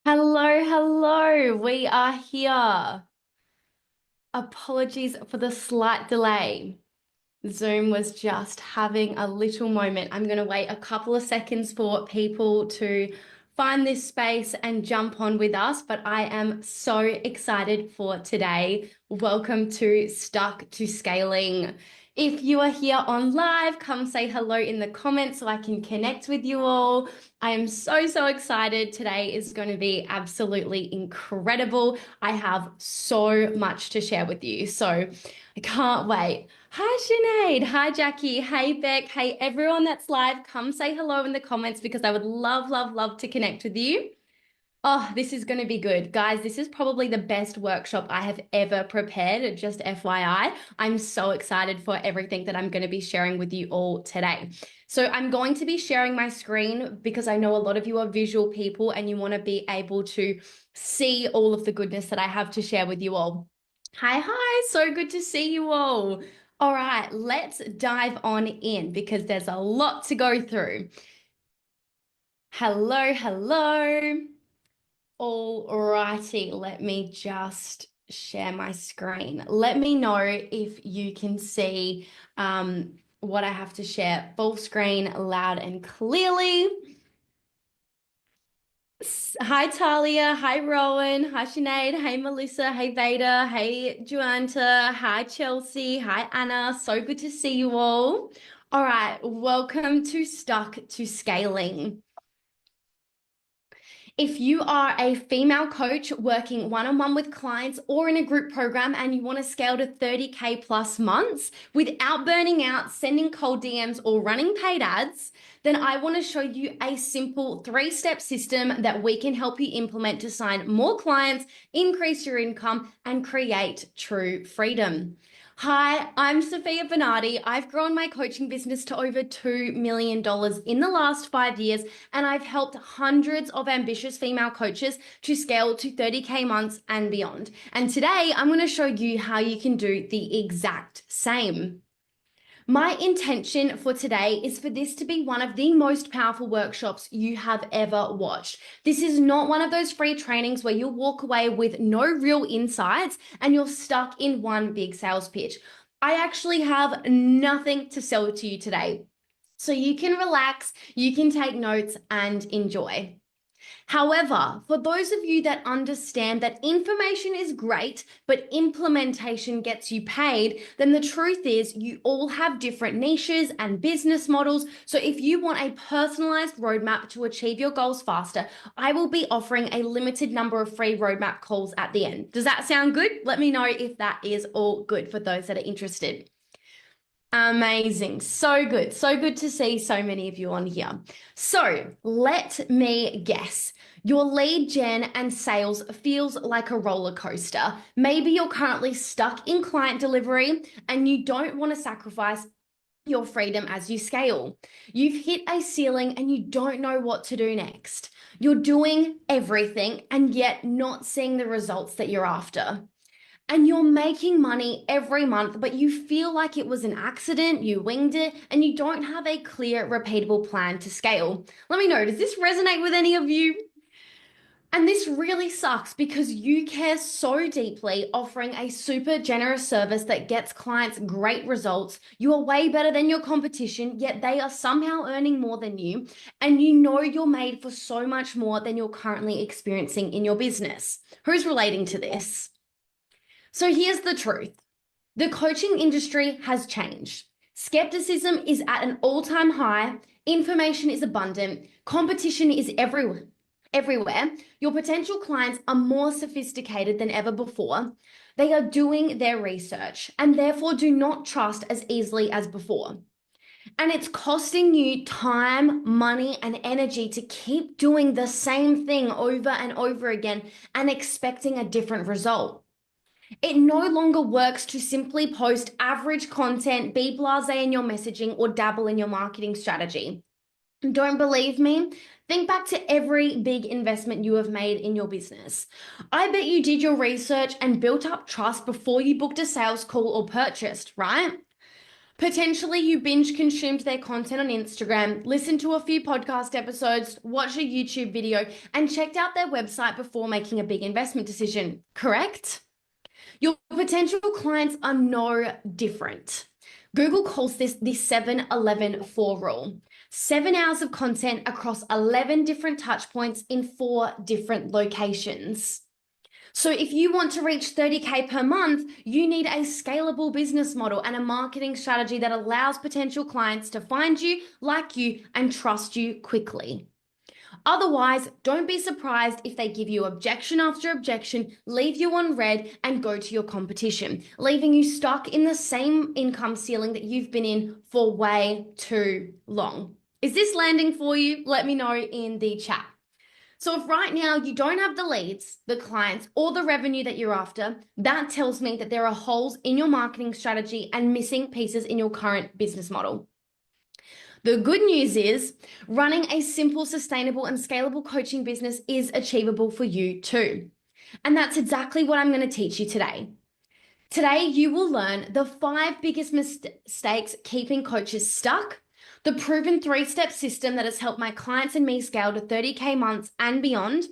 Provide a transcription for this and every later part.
Hello, hello. We are here. Apologies for the slight delay. Zoom was just having a little moment. I'm going to wait a couple of seconds for people to find this space and jump on with us, but I am so excited for today. Welcome to Stuck to Scaling. If you are here on live, come say hello in the comments so I can connect with you all. I am so excited. Today is going to be absolutely incredible. I have so much to share with you. So I can't wait. Hi, Sinead. Hi, Jackie. Hey, Beck. Hey, everyone that's live. Come say hello in the comments because I would love to connect with you. Oh, this is going to be good. Guys, this is probably the best workshop I have ever prepared, just FYI. I'm so excited for everything that I'm going to be sharing with you all today. So I'm going to be sharing my screen because I know a lot of you are visual people and you want to be able to see all of the goodness that I have to share with you all. Hi, so good to see you all. All right, let's dive on in because there's a lot to go through. Hello. All righty, let me just share my screen. Let me know if you can see what I have to share. Full screen, loud and clearly. Hi, Talia. Hi, Rowan. Hi, Sinead. Hey, Melissa. Hey, Veda. Hey, Joanta. Hi, Chelsea. Hi, Anna. So good to see you all. All right, welcome to Stuck to Scaling. If you are a female coach working one-on-one with clients or in a group program and you want to scale to 30K plus months without burning out, sending cold DMs, or running paid ads, then I want to show you a simple 3-step system that we can help you implement to sign more clients, increase your income, and create true freedom. Hi, I'm Sophia Bernardi. I've grown my coaching business to over $2 million in the last 5 years, and I've helped hundreds of ambitious female coaches to scale to 30K months and beyond. And today I'm going to show you how you can do the exact same. My intention for today is for this to be one of the most powerful workshops you have ever watched. This is not one of those free trainings where you'll walk away with no real insights and you're stuck in one big sales pitch. I actually have nothing to sell to you today. So you can relax, you can take notes and enjoy. However, for those of you that understand that information is great, but implementation gets you paid, then the truth is you all have different niches and business models. So if you want a personalized roadmap to achieve your goals faster, I will be offering a limited number of free roadmap calls at the end. Does that sound good? Let me know if that is all good for those that are interested. Amazing. So good. So good to see so many of you on here. So let me guess. Your lead gen and sales feels like a roller coaster. Maybe you're currently stuck in client delivery and you don't want to sacrifice your freedom as you scale. You've hit a ceiling and you don't know what to do next. You're doing everything and yet not seeing the results that you're after. And you're making money every month, but you feel like it was an accident, you winged it, and you don't have a clear, repeatable plan to scale. Let me know, does this resonate with any of you? And this really sucks because you care so deeply, offering a super generous service that gets clients great results. You are way better than your competition, yet they are somehow earning more than you. And you know you're made for so much more than you're currently experiencing in your business. Who's relating to this? So here's the truth. The coaching industry has changed. Skepticism is at an all-time high. Information is abundant. Competition is everywhere. Your potential clients are more sophisticated than ever before. They are doing their research and therefore do not trust as easily as before. And it's costing you time, money, and energy to keep doing the same thing over and over again and expecting a different result. It no longer works to simply post average content, be blasé in your messaging, or dabble in your marketing strategy. Don't believe me? Think back to every big investment you have made in your business. I bet you did your research and built up trust before you booked a sales call or purchased, right? Potentially, you binge consumed their content on Instagram, listened to a few podcast episodes, watched a YouTube video, and checked out their website before making a big investment decision, correct? Your potential clients are no different. Google calls this the 7-11-4 rule. 7 hours of content across 11 different touch points in 4 different locations. So if you want to reach 30K per month, you need a scalable business model and a marketing strategy that allows potential clients to find you, like you, and trust you quickly. Otherwise, don't be surprised if they give you objection after objection, leave you on red, and go to your competition, leaving you stuck in the same income ceiling that you've been in for way too long. Is this landing for you? Let me know in the chat. So if right now you don't have the leads, the clients, or the revenue that you're after, that tells me that there are holes in your marketing strategy and missing pieces in your current business model. The good news is running a simple, sustainable, and scalable coaching business is achievable for you too. And that's exactly what I'm going to teach you today. Today, you will learn the 5 biggest mistakes keeping coaches stuck, the proven 3-step system that has helped my clients and me scale to 30K months and beyond,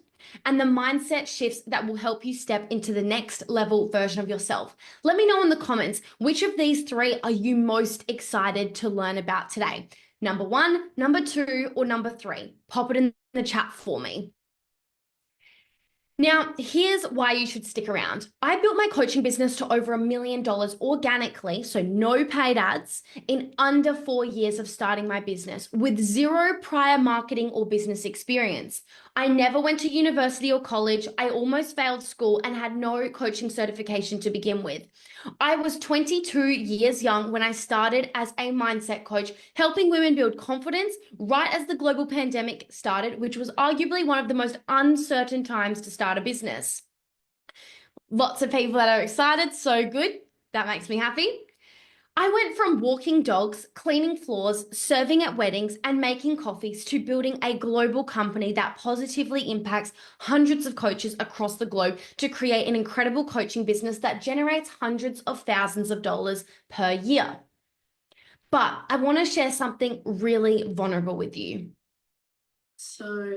and the mindset shifts that will help you step into the next level version of yourself. Let me know in the comments, which of these 3 are you most excited to learn about today? Number 1, number 2, or number 3? Pop it in the chat for me. Now, here's why you should stick around. I built my coaching business to over $1 million organically, so no paid ads, in under 4 years of starting my business with 0 prior marketing or business experience. I never went to university or college. I almost failed school and had no coaching certification to begin with. I was 22 years young when I started as a mindset coach, helping women build confidence right as the global pandemic started, which was arguably one of the most uncertain times to start a business. Lots of people that are excited, so good. That makes me happy. I went from walking dogs, cleaning floors, serving at weddings, and making coffees to building a global company that positively impacts hundreds of coaches across the globe to create an incredible coaching business that generates hundreds of thousands of dollars per year. But I want to share something really vulnerable with you. So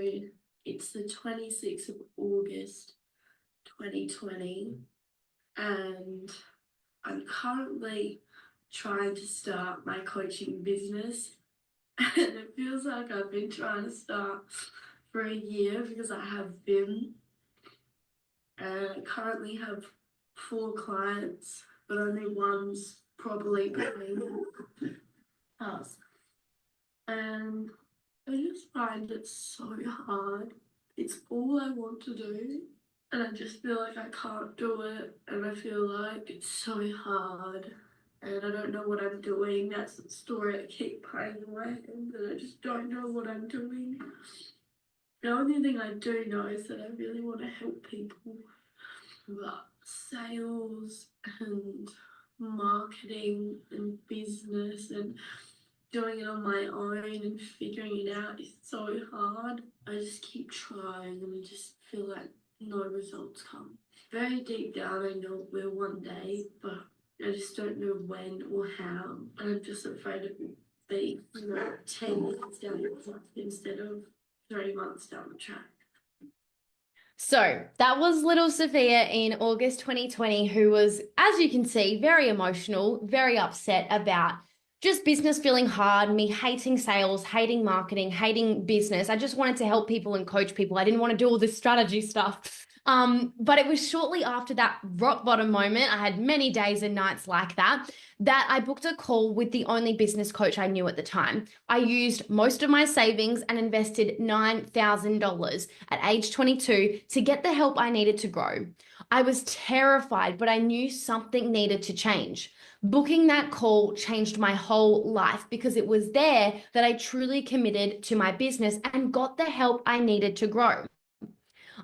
it's the 26th of August 2020, and I'm currently trying to start my coaching business, and it feels like I've been trying to start for a year because I have been, and I currently have 4 clients, but only one's probably between us. And I just find it so hard. It's all I want to do, and I just feel like I can't do it, and I feel like it's so hard, and I don't know what I'm doing. That's the story I keep playing in my head, that I just don't know what I'm doing. The only thing I do know is that I really want to help people, but sales and marketing and business and doing it on my own and figuring it out is so hard. I just keep trying and I just feel like no results come. Very deep down, I know it will one day, but I just don't know when or how. And I'm just afraid it will be, 10 years down the track instead of 3 months down the track. So that was little Sophia in August 2020, who was, as you can see, very emotional, very upset about just business feeling hard, me hating sales, hating marketing, hating business. I just wanted to help people and coach people. I didn't want to do all this strategy stuff. But it was shortly after that rock bottom moment, I had many days and nights like that, that I booked a call with the only business coach I knew at the time. I used most of my savings and invested $9,000 at age 22 to get the help I needed to grow. I was terrified, but I knew something needed to change. Booking that call changed my whole life because it was there that I truly committed to my business and got the help I needed to grow.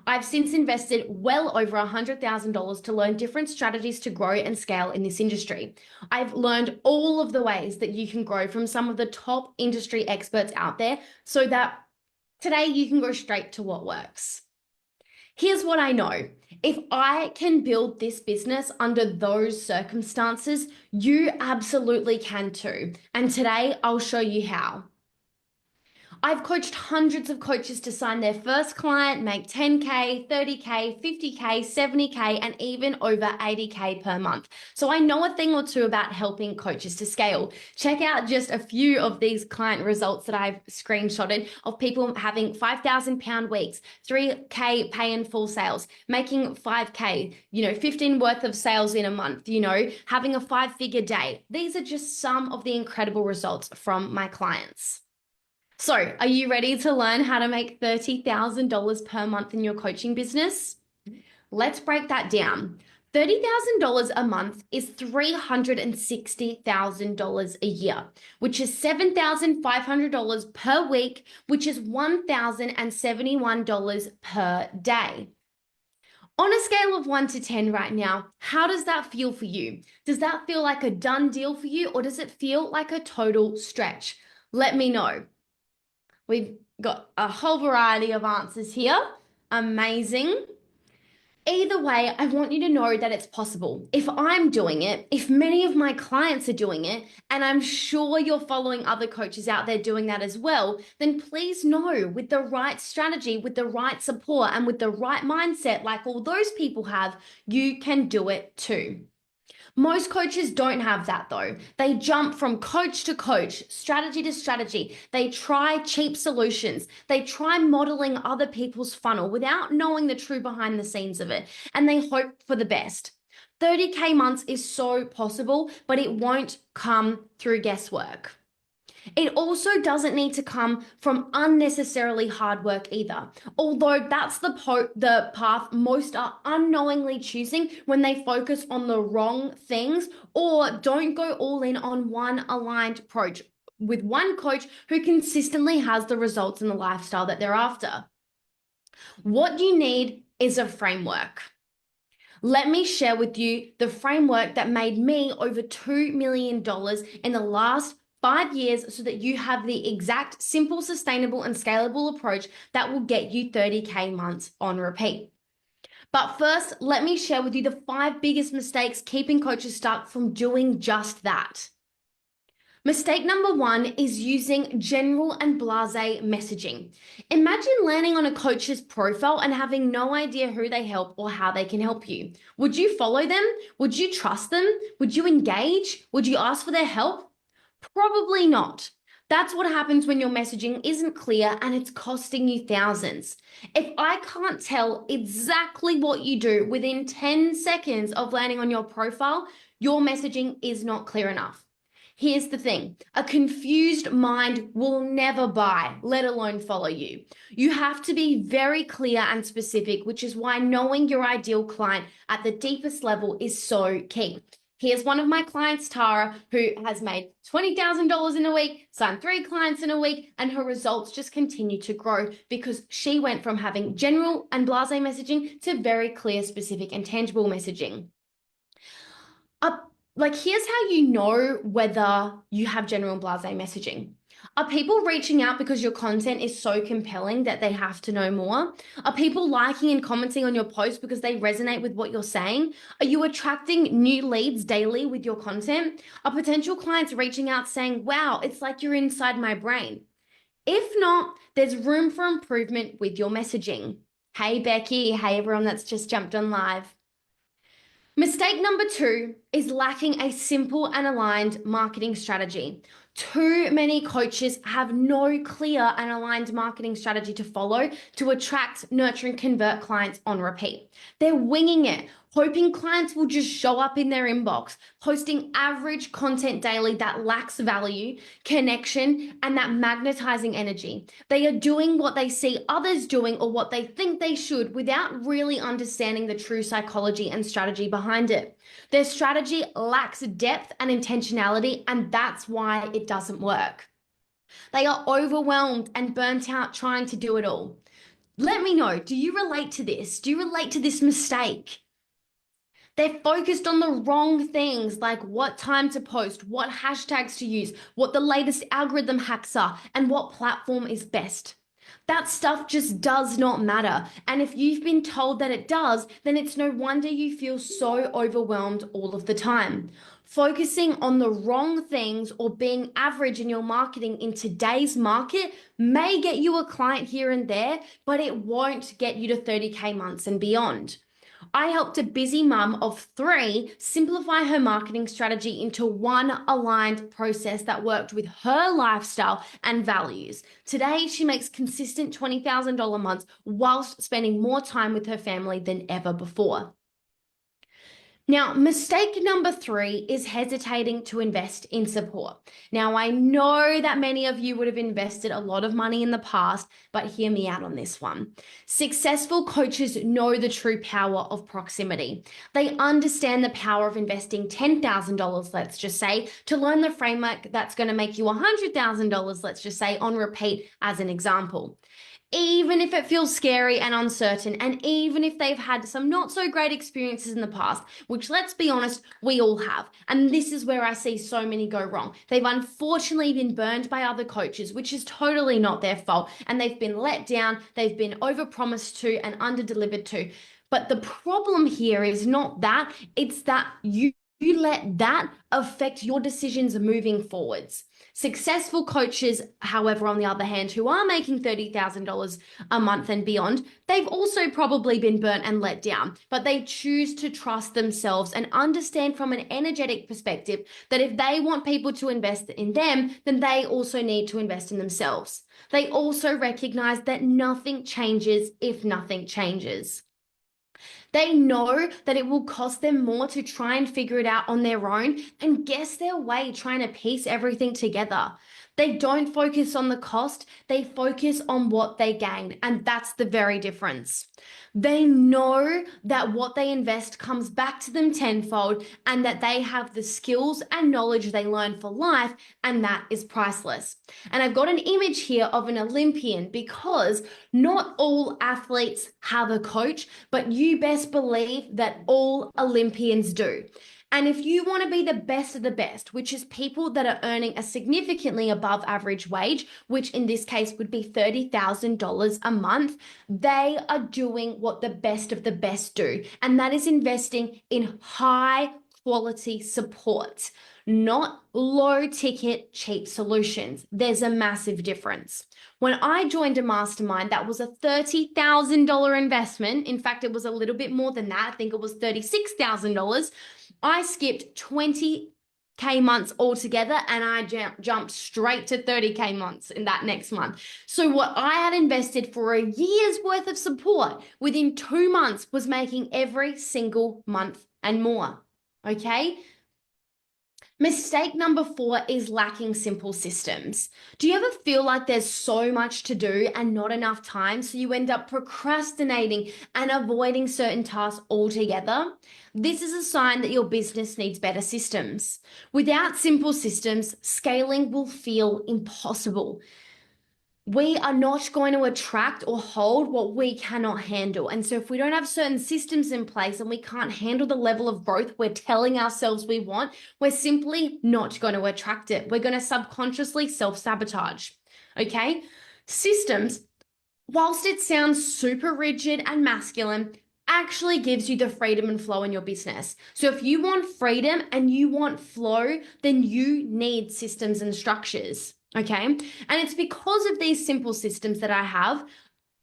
I've since invested well over $100,000 to learn different strategies to grow and scale in this industry. I've learned all of the ways that you can grow from some of the top industry experts out there so that today you can go straight to what works. Here's what I know. If I can build this business under those circumstances, you absolutely can too. And today I'll show you how. I've coached hundreds of coaches to sign their first client, make 10K, 30K, 50K, 70K, and even over 80K per month. So I know a thing or two about helping coaches to scale. Check out just a few of these client results that I've screenshotted of people having £5,000 weeks, 3K pay in full sales, making 5K, 15 worth of sales in a month, having a 5-figure day. These are just some of the incredible results from my clients. So, are you ready to learn how to make $30,000 per month in your coaching business? Let's break that down. $30,000 a month is $360,000 a year, which is $7,500 per week, which is $1,071 per day. On a scale of 1 to 10 right now, how does that feel for you? Does that feel like a done deal for you, or does it feel like a total stretch? Let me know. We've got a whole variety of answers here. Amazing. Either way, I want you to know that it's possible. If I'm doing it, if many of my clients are doing it, and I'm sure you're following other coaches out there doing that as well, then please know with the right strategy, with the right support, and with the right mindset, like all those people have, you can do it too. Most coaches don't have that though. They jump from coach to coach, strategy to strategy. They try cheap solutions. They try modeling other people's funnel without knowing the true behind the scenes of it. And they hope for the best. 30K months is so possible, but it won't come through guesswork. It also doesn't need to come from unnecessarily hard work either, although that's the path most are unknowingly choosing when they focus on the wrong things or don't go all in on one aligned approach with one coach who consistently has the results in the lifestyle that they're after. What you need is a framework. Let me share with you the framework that made me over $2 million in the last 5 years so that you have the exact simple, sustainable, and scalable approach that will get you 30K months on repeat. But first, let me share with you the 5 biggest mistakes keeping coaches stuck from doing just that. Mistake number 1 is using general and blasé messaging. Imagine landing on a coach's profile and having no idea who they help or how they can help you. Would you follow them? Would you trust them? Would you engage? Would you ask for their help? Probably not. That's what happens when your messaging isn't clear and it's costing you thousands. If I can't tell exactly what you do within 10 seconds of landing on your profile, your messaging is not clear enough. Here's the thing, a confused mind will never buy, let alone follow you. You have to be very clear and specific, which is why knowing your ideal client at the deepest level is so key. Here's one of my clients, Tara, who has made $20,000 in a week, signed 3 clients in a week, and her results just continue to grow because she went from having general and blasé messaging to very clear, specific, and tangible messaging. Here's how you know whether you have general and blasé messaging. Are people reaching out because your content is so compelling that they have to know more? Are people liking and commenting on your post because they resonate with what you're saying? Are you attracting new leads daily with your content? Are potential clients reaching out saying, wow, it's like you're inside my brain? If not, there's room for improvement with your messaging. Hey, Becky. Hey, everyone that's just jumped on live. Mistake number 2 is lacking a simple and aligned marketing strategy. Too many coaches have no clear and aligned marketing strategy to follow to attract, nurture, and convert clients on repeat. They're winging it, hoping clients will just show up in their inbox, posting average content daily that lacks value, connection, and that magnetizing energy. They are doing what they see others doing or what they think they should without really understanding the true psychology and strategy behind it. Their strategy lacks depth and intentionality, and that's why it doesn't work. They are overwhelmed and burnt out trying to do it all. Let me know, do you relate to this? Do you relate to this mistake? They're focused on the wrong things, like what time to post, what hashtags to use, what the latest algorithm hacks are, and what platform is best. That stuff just does not matter. And if you've been told that it does, then it's no wonder you feel so overwhelmed all of the time. Focusing on the wrong things or being average in your marketing in today's market may get you a client here and there, but it won't get you to 30K months and beyond. I helped a busy mum of 3 simplify her marketing strategy into one aligned process that worked with her lifestyle and values. Today, she makes consistent $20,000 months whilst spending more time with her family than ever before. Now, mistake number 3 is hesitating to invest in support. Now, I know that many of you would have invested a lot of money in the past, but hear me out on this one. Successful coaches know the true power of proximity. They understand the power of investing $10,000, let's just say, to learn the framework that's going to make you $100,000, let's just say, on repeat as an example. Even if it feels scary and uncertain, and even if they've had some not so great experiences in the past, which let's be honest, we all have. And this is where I see so many go wrong. They've unfortunately been burned by other coaches, which is totally not their fault. And they've been let down, they've been overpromised to and underdelivered to. But the problem here is not that, it's that you let that affect your decisions moving forwards. Successful coaches, however, on the other hand, who are making $30,000 a month and beyond, they've also probably been burnt and let down, but they choose to trust themselves and understand from an energetic perspective that if they want people to invest in them, then they also need to invest in themselves. They also recognize that nothing changes if nothing changes. They know that it will cost them more to try and figure it out on their own and guess their way trying to piece everything together. They don't focus on the cost, they focus on what they gain, and that's the very difference. They know that what they invest comes back to them tenfold and that they have the skills and knowledge they learn for life, and that is priceless. And I've got an image here of an Olympian because not all athletes have a coach, but you best believe that all Olympians do. And if you want to be the best of the best, which is people that are earning a significantly above average wage, which in this case would be $30,000 a month, they are doing what the best of the best do. And that is investing in high quality support, not low ticket, cheap solutions. There's a massive difference. When I joined a mastermind, that was a $30,000 investment. In fact, it was a little bit more than that. I think it was $36,000. I skipped 20K months altogether and I jumped straight to 30K months in that next month. So what I had invested for a year's worth of support within 2 months was making every single month and more. Okay? Mistake number 4 is lacking simple systems. Do you ever feel like there's so much to do and not enough time, so you end up procrastinating and avoiding certain tasks altogether? This is a sign that your business needs better systems. Without simple systems, scaling will feel impossible. We are not going to attract or hold what we cannot handle. And so if we don't have certain systems in place and we can't handle the level of growth we're telling ourselves we want, we're simply not going to attract it. We're going to subconsciously self-sabotage. Okay? Systems, whilst it sounds super rigid and masculine, actually gives you the freedom and flow in your business. So if you want freedom and you want flow, then you need systems and structures. Okay. And it's because of these simple systems that I have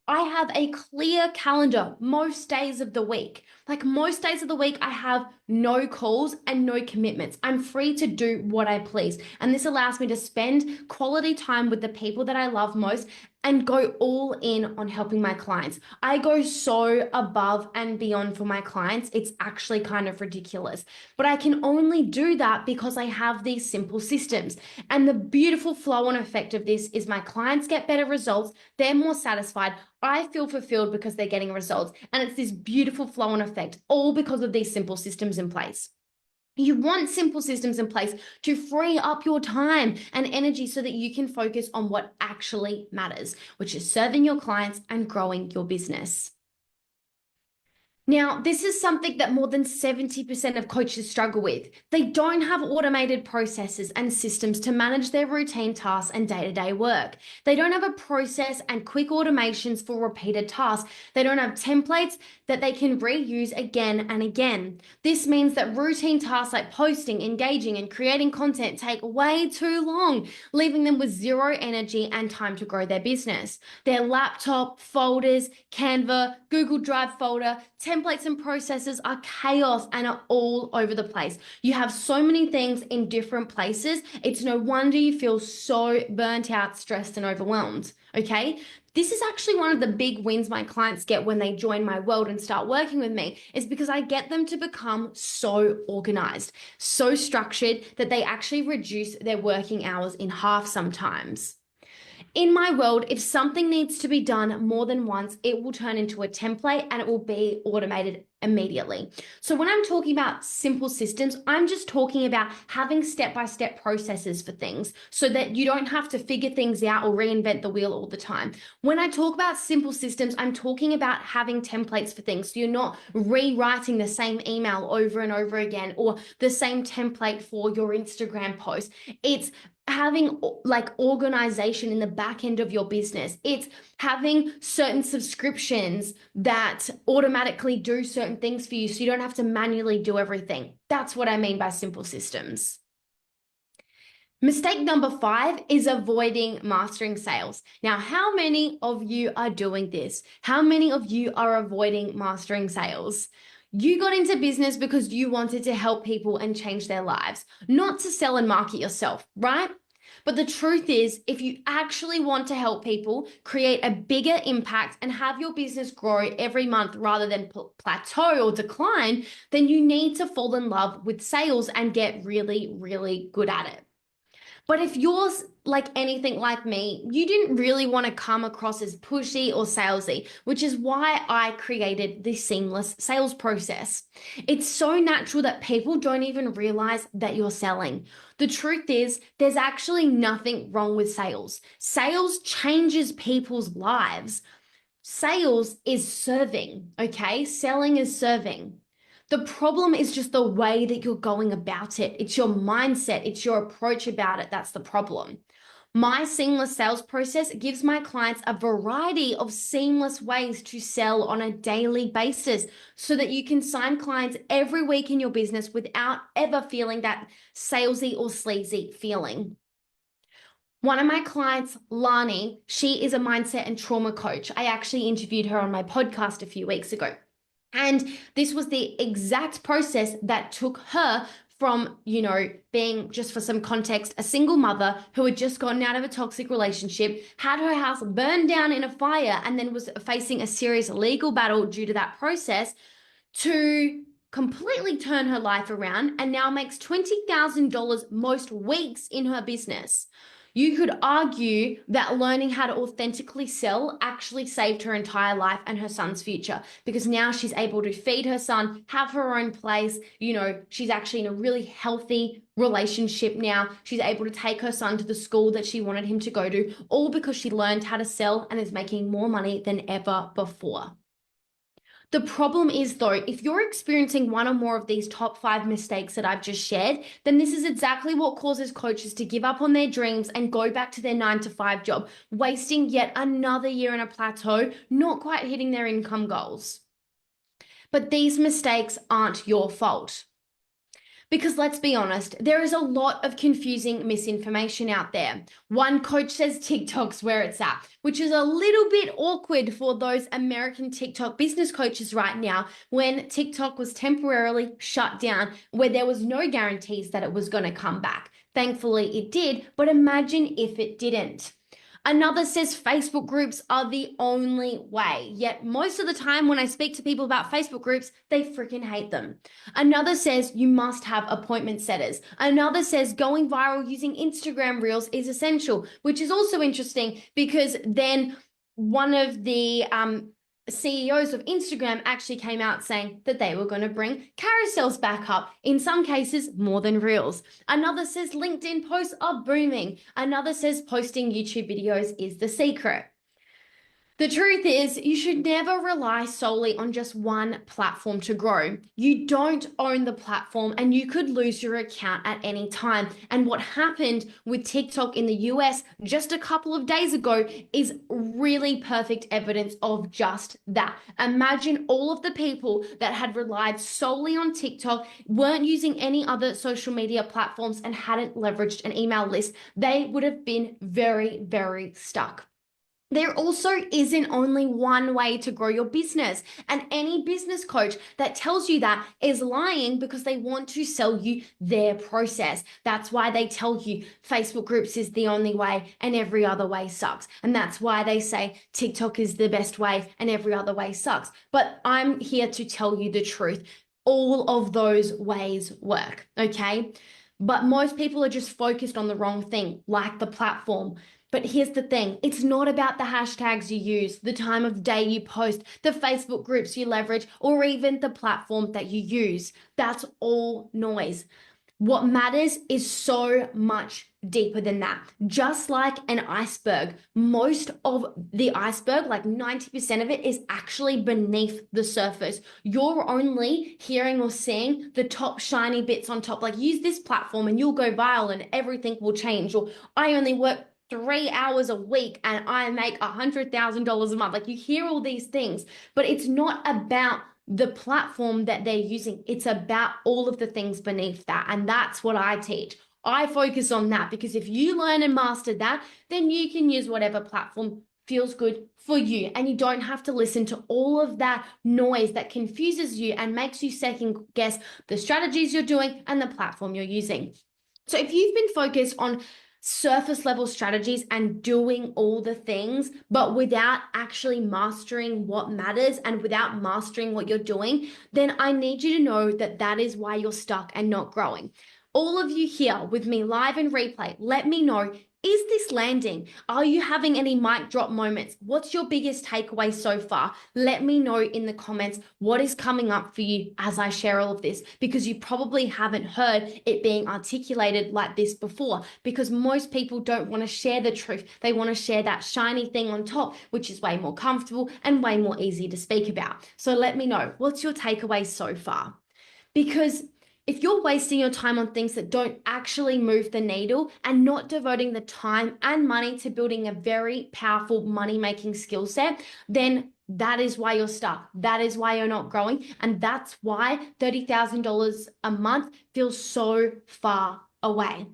a clear calendar most days of the week. Like most days of the week, I have no calls and no commitments. I'm free to do what I please. And this allows me to spend quality time with the people that I love most and go all in on helping my clients. I go so above and beyond for my clients. It's actually kind of ridiculous. But I can only do that because I have these simple systems. And the beautiful flow on effect of this is my clients get better results. They're more satisfied. I feel fulfilled because they're getting results. And it's this beautiful flow on effect, all because of these simple systems in place. You want simple systems in place to free up your time and energy so that you can focus on what actually matters, which is serving your clients and growing your business. Now, this is something that more than 70% of coaches struggle with. They don't have automated processes and systems to manage their routine tasks and day-to-day work. They don't have a process and quick automations for repeated tasks. They don't have templates that they can reuse again and again. This means that routine tasks like posting, engaging, and creating content take way too long, leaving them with zero energy and time to grow their business. Their laptop, folders, Canva, Google Drive folder, templates and processes are chaos and are all over the place. You have so many things in different places. It's no wonder you feel so burnt out, stressed, and overwhelmed. Okay. This is actually one of the big wins my clients get when they join my world and start working with me, is because I get them to become so organized, so structured that they actually reduce their working hours in half sometimes. In my world, if something needs to be done more than once, it will turn into a template and it will be automated immediately. So when I'm talking about simple systems, I'm just talking about having step-by-step processes for things so that you don't have to figure things out or reinvent the wheel all the time. When I talk about simple systems, I'm talking about having templates for things. So you're not rewriting the same email over and over again or the same template for your Instagram post. It's having like organization in the back end of your business. It's having certain subscriptions that automatically do certain things for you so you don't have to manually do everything. That's what I mean by simple systems. Mistake number 5 is avoiding mastering sales. Now, how many of you are doing this? How many of you are avoiding mastering sales? You got into business because you wanted to help people and change their lives, not to sell and market yourself, right? But the truth is, if you actually want to help people, create a bigger impact, and have your business grow every month rather than plateau or decline, then you need to fall in love with sales and get really, really good at it. But if you're like anything like me, you didn't really want to come across as pushy or salesy, which is why I created the seamless sales process. It's so natural that people don't even realize that you're selling. The truth is, there's actually nothing wrong with sales. Sales changes people's lives. Sales is serving, okay? Selling is serving. The problem is just the way that you're going about it. It's your mindset, it's your approach about it. That's the problem. My seamless sales process gives my clients a variety of seamless ways to sell on a daily basis so that you can sign clients every week in your business without ever feeling that salesy or sleazy feeling. One of my clients, Lani, she is a mindset and trauma coach. I actually interviewed her on my podcast a few weeks ago. And this was the exact process that took her from, being, just for some context, a single mother who had just gotten out of a toxic relationship, had her house burned down in a fire, and then was facing a serious legal battle due to that process, to completely turn her life around and now makes $20,000 most weeks in her business. You could argue that learning how to authentically sell actually saved her entire life and her son's future, because now she's able to feed her son, have her own place. She's actually in a really healthy relationship now. She's able to take her son to the school that she wanted him to go to, all because she learned how to sell and is making more money than ever before. The problem is, though, if you're experiencing one or more of these top 5 mistakes that I've just shared, then this is exactly what causes coaches to give up on their dreams and go back to their 9-to-5 job, wasting yet another year in a plateau, not quite hitting their income goals. But these mistakes aren't your fault. Because let's be honest, there is a lot of confusing misinformation out there. One coach says TikTok's where it's at, which is a little bit awkward for those American TikTok business coaches right now, when TikTok was temporarily shut down, where there was no guarantees that it was going to come back. Thankfully, it did, but imagine if it didn't. Another says Facebook groups are the only way. Yet most of the time when I speak to people about Facebook groups, they freaking hate them. Another says you must have appointment setters. Another says going viral using Instagram Reels is essential, which is also interesting because then one of the CEOs of Instagram actually came out saying that they were going to bring carousels back up, in some cases more than Reels. Another says LinkedIn posts are booming. Another says posting YouTube videos is the secret. The truth is, you should never rely solely on just one platform to grow. You don't own the platform and you could lose your account at any time. And what happened with TikTok in the US just a couple of days ago is really perfect evidence of just that. Imagine all of the people that had relied solely on TikTok, weren't using any other social media platforms, and hadn't leveraged an email list. They would have been very, very stuck. There also isn't only one way to grow your business. And any business coach that tells you that is lying because they want to sell you their process. That's why they tell you Facebook groups is the only way and every other way sucks. And that's why they say TikTok is the best way and every other way sucks. But I'm here to tell you the truth. All of those ways work, okay? But most people are just focused on the wrong thing, like the platform. But here's the thing, it's not about the hashtags you use, the time of day you post, the Facebook groups you leverage, or even the platform that you use. That's all noise. What matters is so much deeper than that. Just like an iceberg, most of the iceberg, like 90% of it, is actually beneath the surface. You're only hearing or seeing the top shiny bits on top. Like, use this platform and you'll go viral and everything will change. Or I only work 3 hours a week and I make $100,000 a month. Like, you hear all these things, but it's not about the platform that they're using. It's about all of the things beneath that. And that's what I teach. I focus on that because if you learn and master that, then you can use whatever platform feels good for you. And you don't have to listen to all of that noise that confuses you and makes you second guess the strategies you're doing and the platform you're using. So if you've been focused on surface level strategies and doing all the things, but without actually mastering what matters and without mastering what you're doing, then I need you to know that that is why you're stuck and not growing. All of you here with me live and replay, let me know, is this landing? Are you having any mic drop moments? What's your biggest takeaway so far? Let me know in the comments what is coming up for you as I share all of this, because you probably haven't heard it being articulated like this before, because most people don't want to share the truth. They want to share that shiny thing on top, which is way more comfortable and way more easy to speak about. So let me know, what's your takeaway so far? Because if you're wasting your time on things that don't actually move the needle and not devoting the time and money to building a very powerful money-making skill set, then that is why you're stuck. That is why you're not growing. And that's why $30,000 a month feels so far away.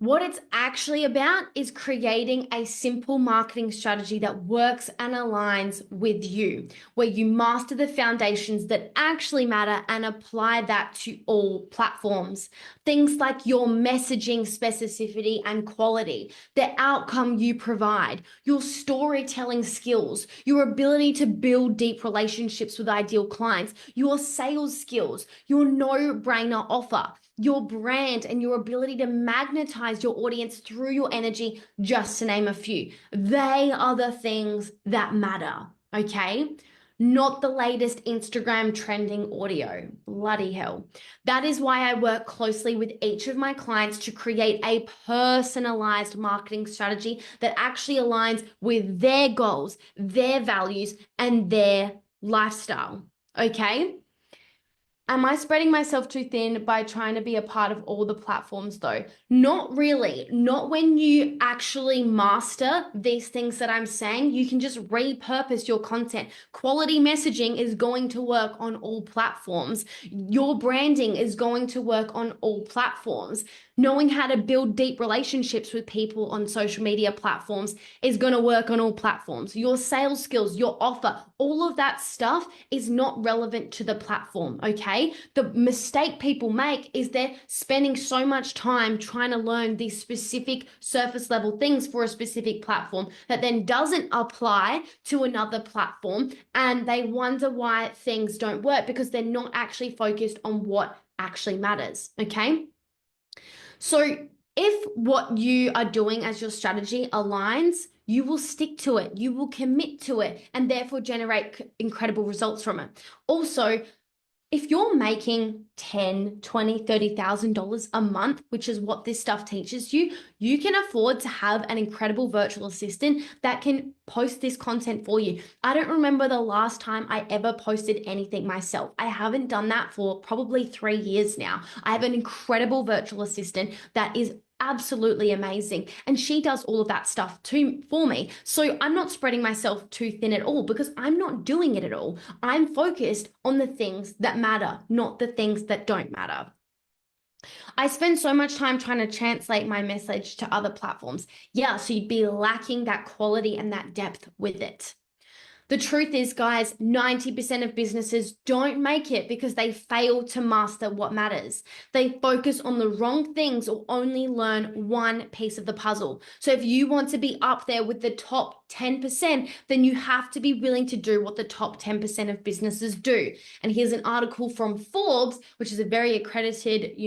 What it's actually about is creating a simple marketing strategy that works and aligns with you, where you master the foundations that actually matter and apply that to all platforms. Things like your messaging specificity and quality, the outcome you provide, your storytelling skills, your ability to build deep relationships with ideal clients, your sales skills, your no-brainer offer, your brand, and your ability to magnetize your audience through your energy, just to name a few. They are the things that matter, okay? Not the latest Instagram trending audio. Bloody hell. That is why I work closely with each of my clients to create a personalized marketing strategy that actually aligns with their goals, their values, and their lifestyle, okay? Am I spreading myself too thin by trying to be a part of all the platforms though? Not really. Not when you actually master these things that I'm saying. You can just repurpose your content. Quality messaging is going to work on all platforms. Your branding is going to work on all platforms. Knowing how to build deep relationships with people on social media platforms is going to work on all platforms. Your sales skills, your offer, all of that stuff is not relevant to the platform, okay? The mistake people make is they're spending so much time trying to learn these specific surface level things for a specific platform that then doesn't apply to another platform, and they wonder why things don't work because they're not actually focused on what actually matters, okay? So if what you are doing as your strategy aligns, you will stick to it, you will commit to it, and therefore generate incredible results from it. Also, If you're making $10, $20, $30,000 a month, which is what this stuff teaches you, you can afford to have an incredible virtual assistant that can post this content for you. I don't remember the last time I ever posted anything myself. I haven't done that for probably 3 years now. I have an incredible virtual assistant that is absolutely amazing, and she does all of that stuff for me. So I'm not spreading myself too thin at all because I'm not doing it at all. I'm focused on the things that matter, not the things that don't matter. I spend so much time trying to translate my message to other platforms. Yeah, so you'd be lacking that quality and that depth with it. The truth is, guys, 90% of businesses don't make it because they fail to master what matters. They focus on the wrong things or only learn one piece of the puzzle. So if you want to be up there with the top 10%, then you have to be willing to do what the top 10% of businesses do. And here's an article from Forbes, which is a very accredited,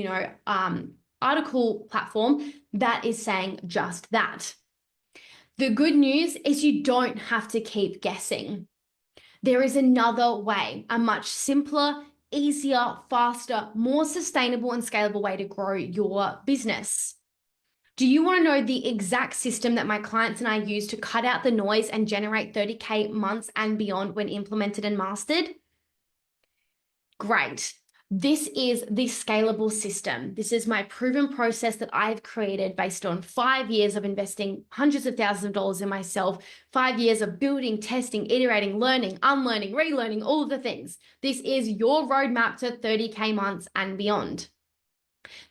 article platform that is saying just that. The good news is you don't have to keep guessing. There is another way, a much simpler, easier, faster, more sustainable and scalable way to grow your business. Do you want to know the exact system that my clients and I use to cut out the noise and generate 30K months and beyond when implemented and mastered? Great. This is the scalable system. This is my proven process that I've created based on 5 years of investing hundreds of thousands of dollars in myself, 5 years of building, testing, iterating, learning, unlearning, relearning, all of the things. This is your roadmap to 30K months and beyond.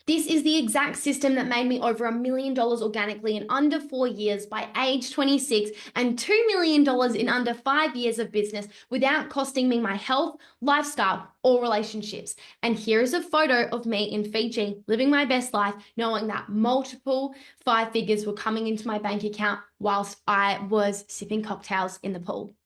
This is the exact system that made me over $1 million organically in under 4 years by age 26 and $2 million in under 5 years of business without costing me my health, lifestyle, or relationships. And here is a photo of me in Fiji living my best life, knowing that multiple 5 figures were coming into my bank account whilst I was sipping cocktails in the pool.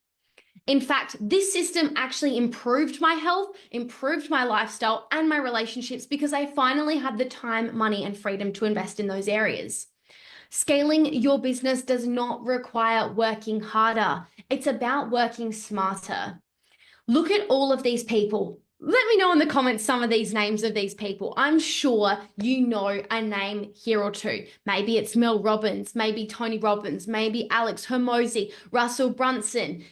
In fact, this system actually improved my health, improved my lifestyle, and my relationships because I finally had the time, money, and freedom to invest in those areas. Scaling your business does not require working harder. It's about working smarter. Look at all of these people. Let me know in the comments some of these names of these people. I'm sure you know a name here or two. Maybe it's Mel Robbins, maybe Tony Robbins, maybe Alex Hormozi, Russell Brunson,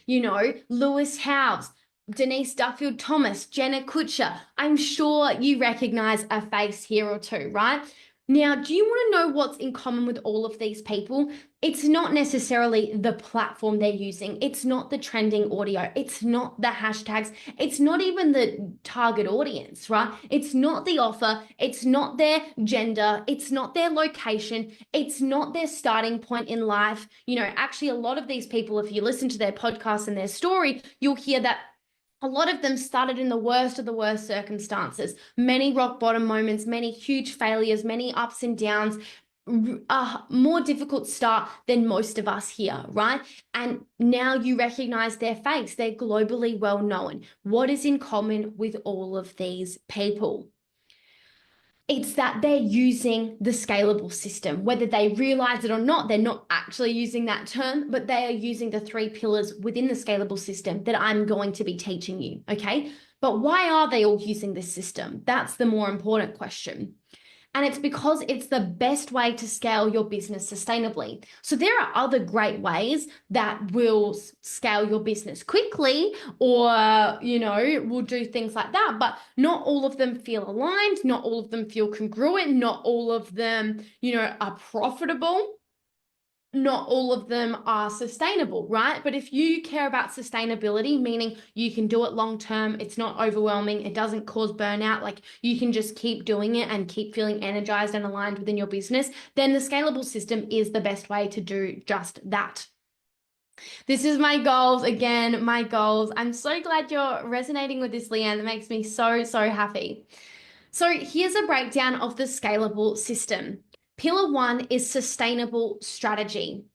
Lewis Howes, Denise Duffield Thomas, Jenna Kutcher. I'm sure you recognize a face here or two, right? Now, do you want to know what's in common with all of these people? It's not necessarily the platform they're using. It's not the trending audio. It's not the hashtags. It's not even the target audience, right? It's not the offer. It's not their gender. It's not their location. It's not their starting point in life. Actually, a lot of these people, if you listen to their podcast and their story, you'll hear that a lot of them started in the worst of the worst circumstances, many rock bottom moments, many huge failures, many ups and downs, a more difficult start than most of us here, right? And now you recognize their face. They're globally well known. What is in common with all of these people? It's that they're using the scalable system. Whether they realize it or not, they're not actually using that term, but they are using the 3 pillars within the scalable system that I'm going to be teaching you, okay? But why are they all using this system? That's the more important question. And it's because it's the best way to scale your business sustainably. So there are other great ways that will scale your business quickly or, will do things like that. But not all of them feel aligned. Not all of them feel congruent. Not all of them, are profitable. Not all of them are sustainable, right? But if you care about sustainability, meaning you can do it long term, it's not overwhelming, it doesn't cause burnout, like you can just keep doing it and keep feeling energized and aligned within your business, then the scalable system is the best way to do just that. This is my goals. Again, my goals. I'm so glad you're resonating with this, Leanne. That makes me so, so happy. So here's a breakdown of the scalable system. Pillar 1 is sustainable strategy.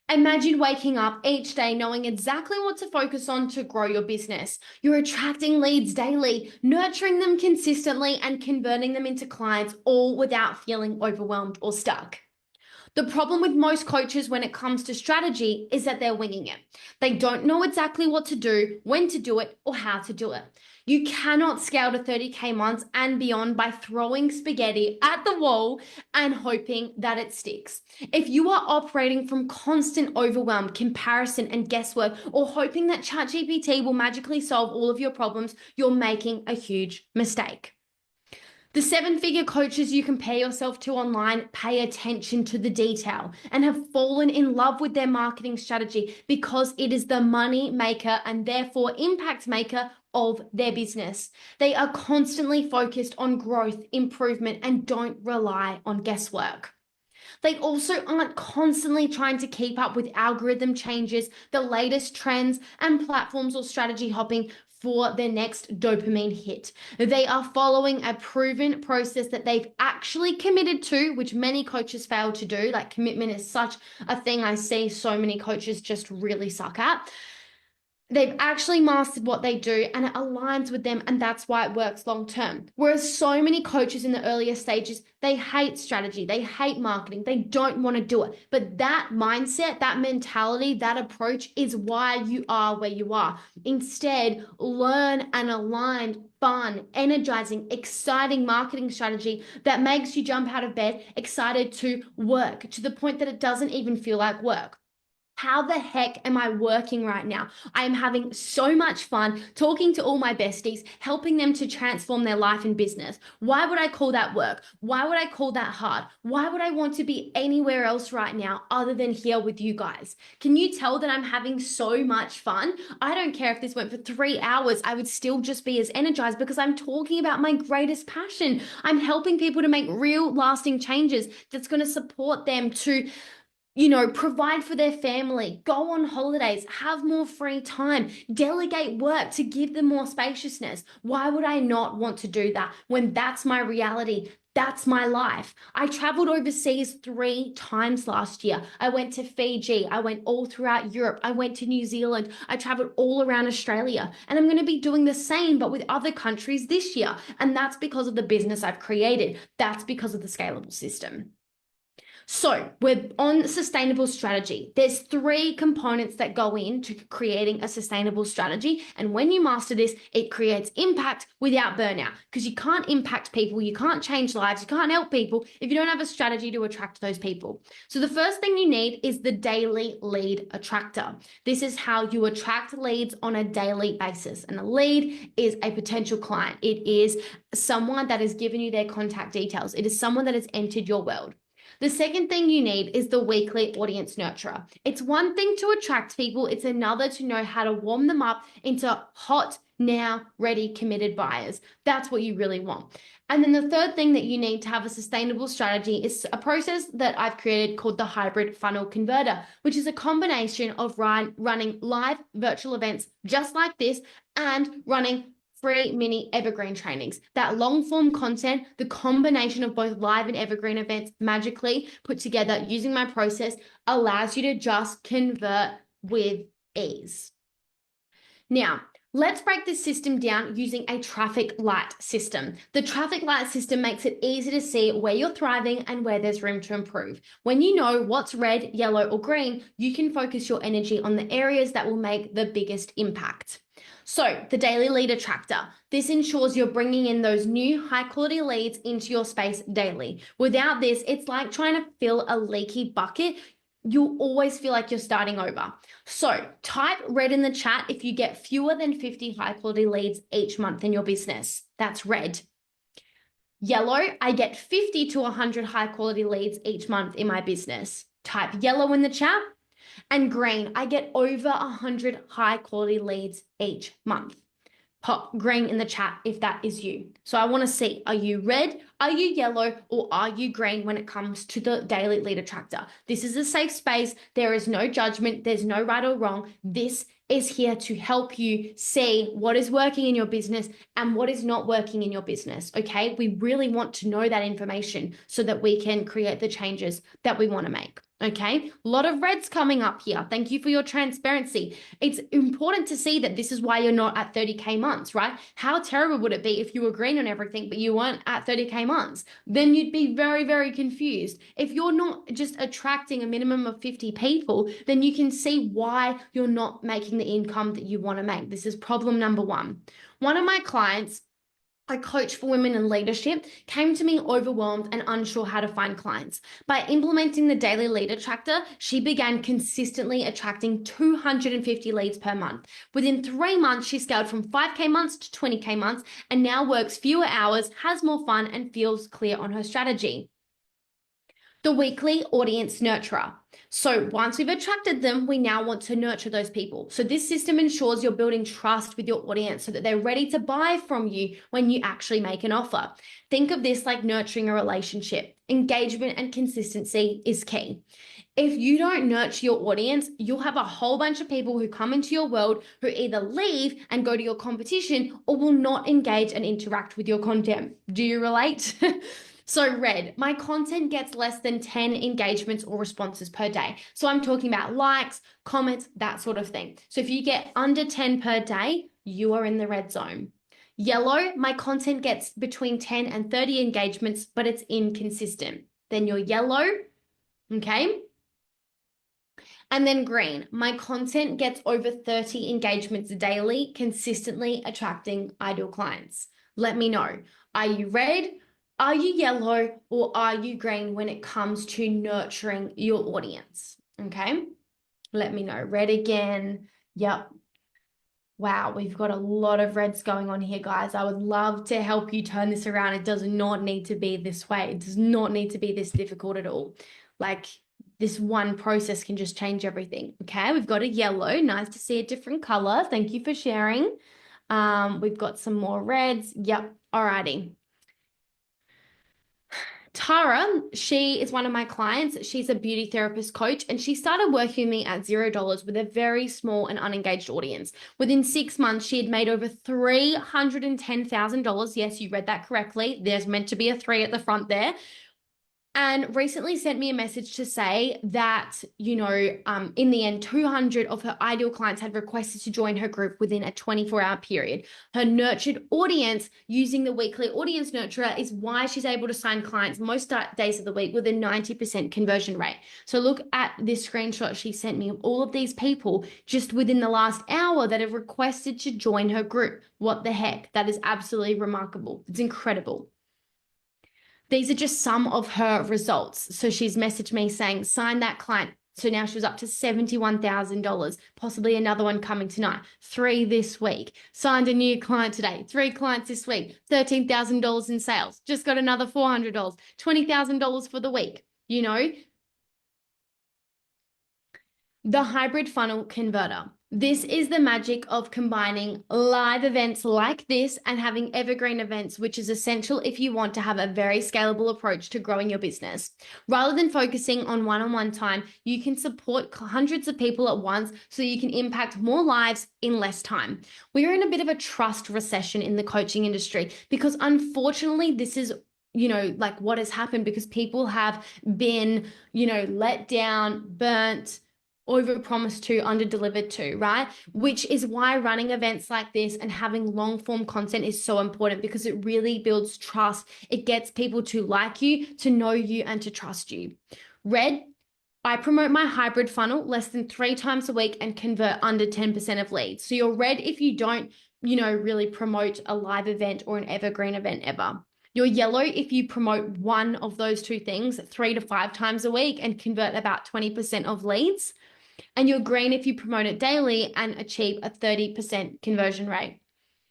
Imagine waking up each day knowing exactly what to focus on to grow your business. You're attracting leads daily, nurturing them consistently, and converting them into clients, all without feeling overwhelmed or stuck. The problem with most coaches when it comes to strategy is that they're winging it. They don't know exactly what to do, when to do it, or how to do it. You cannot scale to 30K months and beyond by throwing spaghetti at the wall and hoping that it sticks. If you are operating from constant overwhelm, comparison, and guesswork, or hoping that ChatGPT will magically solve all of your problems, you're making a huge mistake. The seven-figure coaches you compare yourself to online pay attention to the detail and have fallen in love with their marketing strategy because it is the money maker and therefore impact maker of their business. They are constantly focused on growth, improvement, and don't rely on guesswork. They also aren't constantly trying to keep up with algorithm changes, the latest trends, and platforms or strategy hopping for their next dopamine hit. They are following a proven process that they've actually committed to, which many coaches fail to do. Like, commitment is such a thing I see so many coaches just really suck at. They've actually mastered what they do and it aligns with them, and that's why it works long term. Whereas so many coaches in the earlier stages, they hate strategy, they hate marketing, they don't want to do it. But that mindset, that mentality, that approach is why you are where you are. Instead, learn an aligned, fun, energizing, exciting marketing strategy that makes you jump out of bed, excited to work to the point that it doesn't even feel like work. How the heck am I working right now? I am having so much fun talking to all my besties, helping them to transform their life and business. Why would I call that work? Why would I call that hard? Why would I want to be anywhere else right now other than here with you guys? Can you tell that I'm having so much fun? I don't care if this went for 3 hours, I would still just be as energized because I'm talking about my greatest passion. I'm helping people to make real lasting changes that's going to support them to provide for their family, go on holidays, have more free time, delegate work to give them more spaciousness. Why would I not want to do that when that's my reality? That's my life. I traveled overseas 3 times last year. I went to Fiji. I went all throughout Europe. I went to New Zealand. I traveled all around Australia. And I'm going to be doing the same, but with other countries this year. And that's because of the business I've created. That's because of the scalable system. So we're on sustainable strategy. There's 3 components that go into creating a sustainable strategy. And when you master this, it creates impact without burnout, because you can't impact people, you can't change lives, you can't help people if you don't have a strategy to attract those people. So the first thing you need is the daily lead attractor. This is how you attract leads on a daily basis. And a lead is a potential client. It is someone that has given you their contact details. It is someone that has entered your world. The second thing you need is the weekly audience nurturer. It's one thing to attract people, it's another to know how to warm them up into hot, now, ready, committed buyers. That's what you really want. And then the third thing that you need to have a sustainable strategy is a process that I've created called the hybrid funnel converter, which is a combination of running live virtual events just like this and running free mini evergreen trainings. That long form content, the combination of both live and evergreen events magically put together using my process allows you to just convert with ease. Now, let's break this system down using a traffic light system. The traffic light system makes it easy to see where you're thriving and where there's room to improve. When you know what's red, yellow, or green, you can focus your energy on the areas that will make the biggest impact. So the daily lead attractor, this ensures you're bringing in those new high quality leads into your space daily. Without this, it's like trying to fill a leaky bucket. You'll always feel like you're starting over. So type red in the chat if you get fewer than 50 high quality leads each month in your business. That's red. Yellow, I get 50 to 100 high quality leads each month in my business. Type yellow in the chat. And green, I get over 100 high quality leads each month. Pop green in the chat if that is you. So I want to see, are you red, are you yellow, or are you green when it comes to the daily lead attractor? This is a safe space. There is no judgment. There's no right or wrong. This is here to help you see what is working in your business and what is not working in your business, okay? We really want to know that information so that we can create the changes that we want to make, Okay, a lot of reds coming up here. Thank you for your transparency. It's important to see that this is why you're not at 30K months, right? How terrible would it be if you were green on everything, but you weren't at 30K months? Then you'd be very, very confused. If you're not just attracting a minimum of 50 people, then you can see why you're not making the income that you want to make. This is problem number one. One of my clients, I coach for women in leadership, came to me overwhelmed and unsure how to find clients. By implementing the daily lead attractor, she began consistently attracting 250 leads per month. Within 3 months, she scaled from 5K months to 20K months and now works fewer hours, has more fun, and feels clear on her strategy. The weekly audience nurturer. So once we've attracted them, we now want to nurture those people. So this system ensures you're building trust with your audience so that they're ready to buy from you when you actually make an offer. Think of this like nurturing a relationship. Engagement and consistency is key. If you don't nurture your audience, you'll have a whole bunch of people who come into your world who either leave and go to your competition or will not engage and interact with your content. Do you relate? So red, my content gets less than 10 engagements or responses per day. So I'm talking about likes, comments, that sort of thing. So if you get under 10 per day, you are in the red zone. Yellow, my content gets between 10 and 30 engagements, but it's inconsistent. Then you're yellow, okay? And then green, my content gets over 30 engagements daily, consistently attracting ideal clients. Let me know. Are you red? Are you yellow? Or are you green when it comes to nurturing your audience? Okay. Let me know. Red again. Yep. Wow, we've got a lot of reds going on here, guys. I would love to help you turn this around. It does not need to be this way. It does not need to be this difficult at all. Like, this one process can just change everything. Okay, we've got a yellow. Nice to see a different color. Thank you for sharing. We've got some more reds. Yep. Alrighty. Tara, she is one of my clients. She's a beauty therapist coach, and she started working with me at $0 with a very small and unengaged audience. Within 6 months, she had made over $310,000. Yes, you read that correctly. There's meant to be a 3 at the front there. And recently sent me a message to say that, in the end, 200 of her ideal clients had requested to join her group within a 24-hour period. Her nurtured audience using the weekly audience nurturer is why she's able to sign clients most days of the week with a 90% conversion rate. So look at this screenshot she sent me of all of these people just within the last hour that have requested to join her group. What the heck? That is absolutely remarkable. It's incredible. These are just some of her results. So she's messaged me saying, sign that client. So now she was up to $71,000, possibly another one coming tonight. 3 this week. Signed a new client today. 3 clients this week. $13,000 in sales. Just got another $400. $20,000 for the week. The hybrid funnel converter. This is the magic of combining live events like this and having evergreen events, which is essential if you want to have a very scalable approach to growing your business. Rather than focusing on one-on-one time, you can support hundreds of people at once so you can impact more lives in less time. We are in a bit of a trust recession in the coaching industry because unfortunately this is like what has happened because people have been, let down, burnt, overpromised to, underdelivered to, right? Which is why running events like this and having long form content is so important because it really builds trust. It gets people to like you, to know you, and to trust you. Red, I promote my hybrid funnel less than 3 times a week and convert under 10% of leads. So you're red if you don't, really promote a live event or an evergreen event ever. You're yellow if you promote one of those 2 things 3 to 5 times a week and convert about 20% of leads. And you're green if you promote it daily and achieve a 30% conversion rate.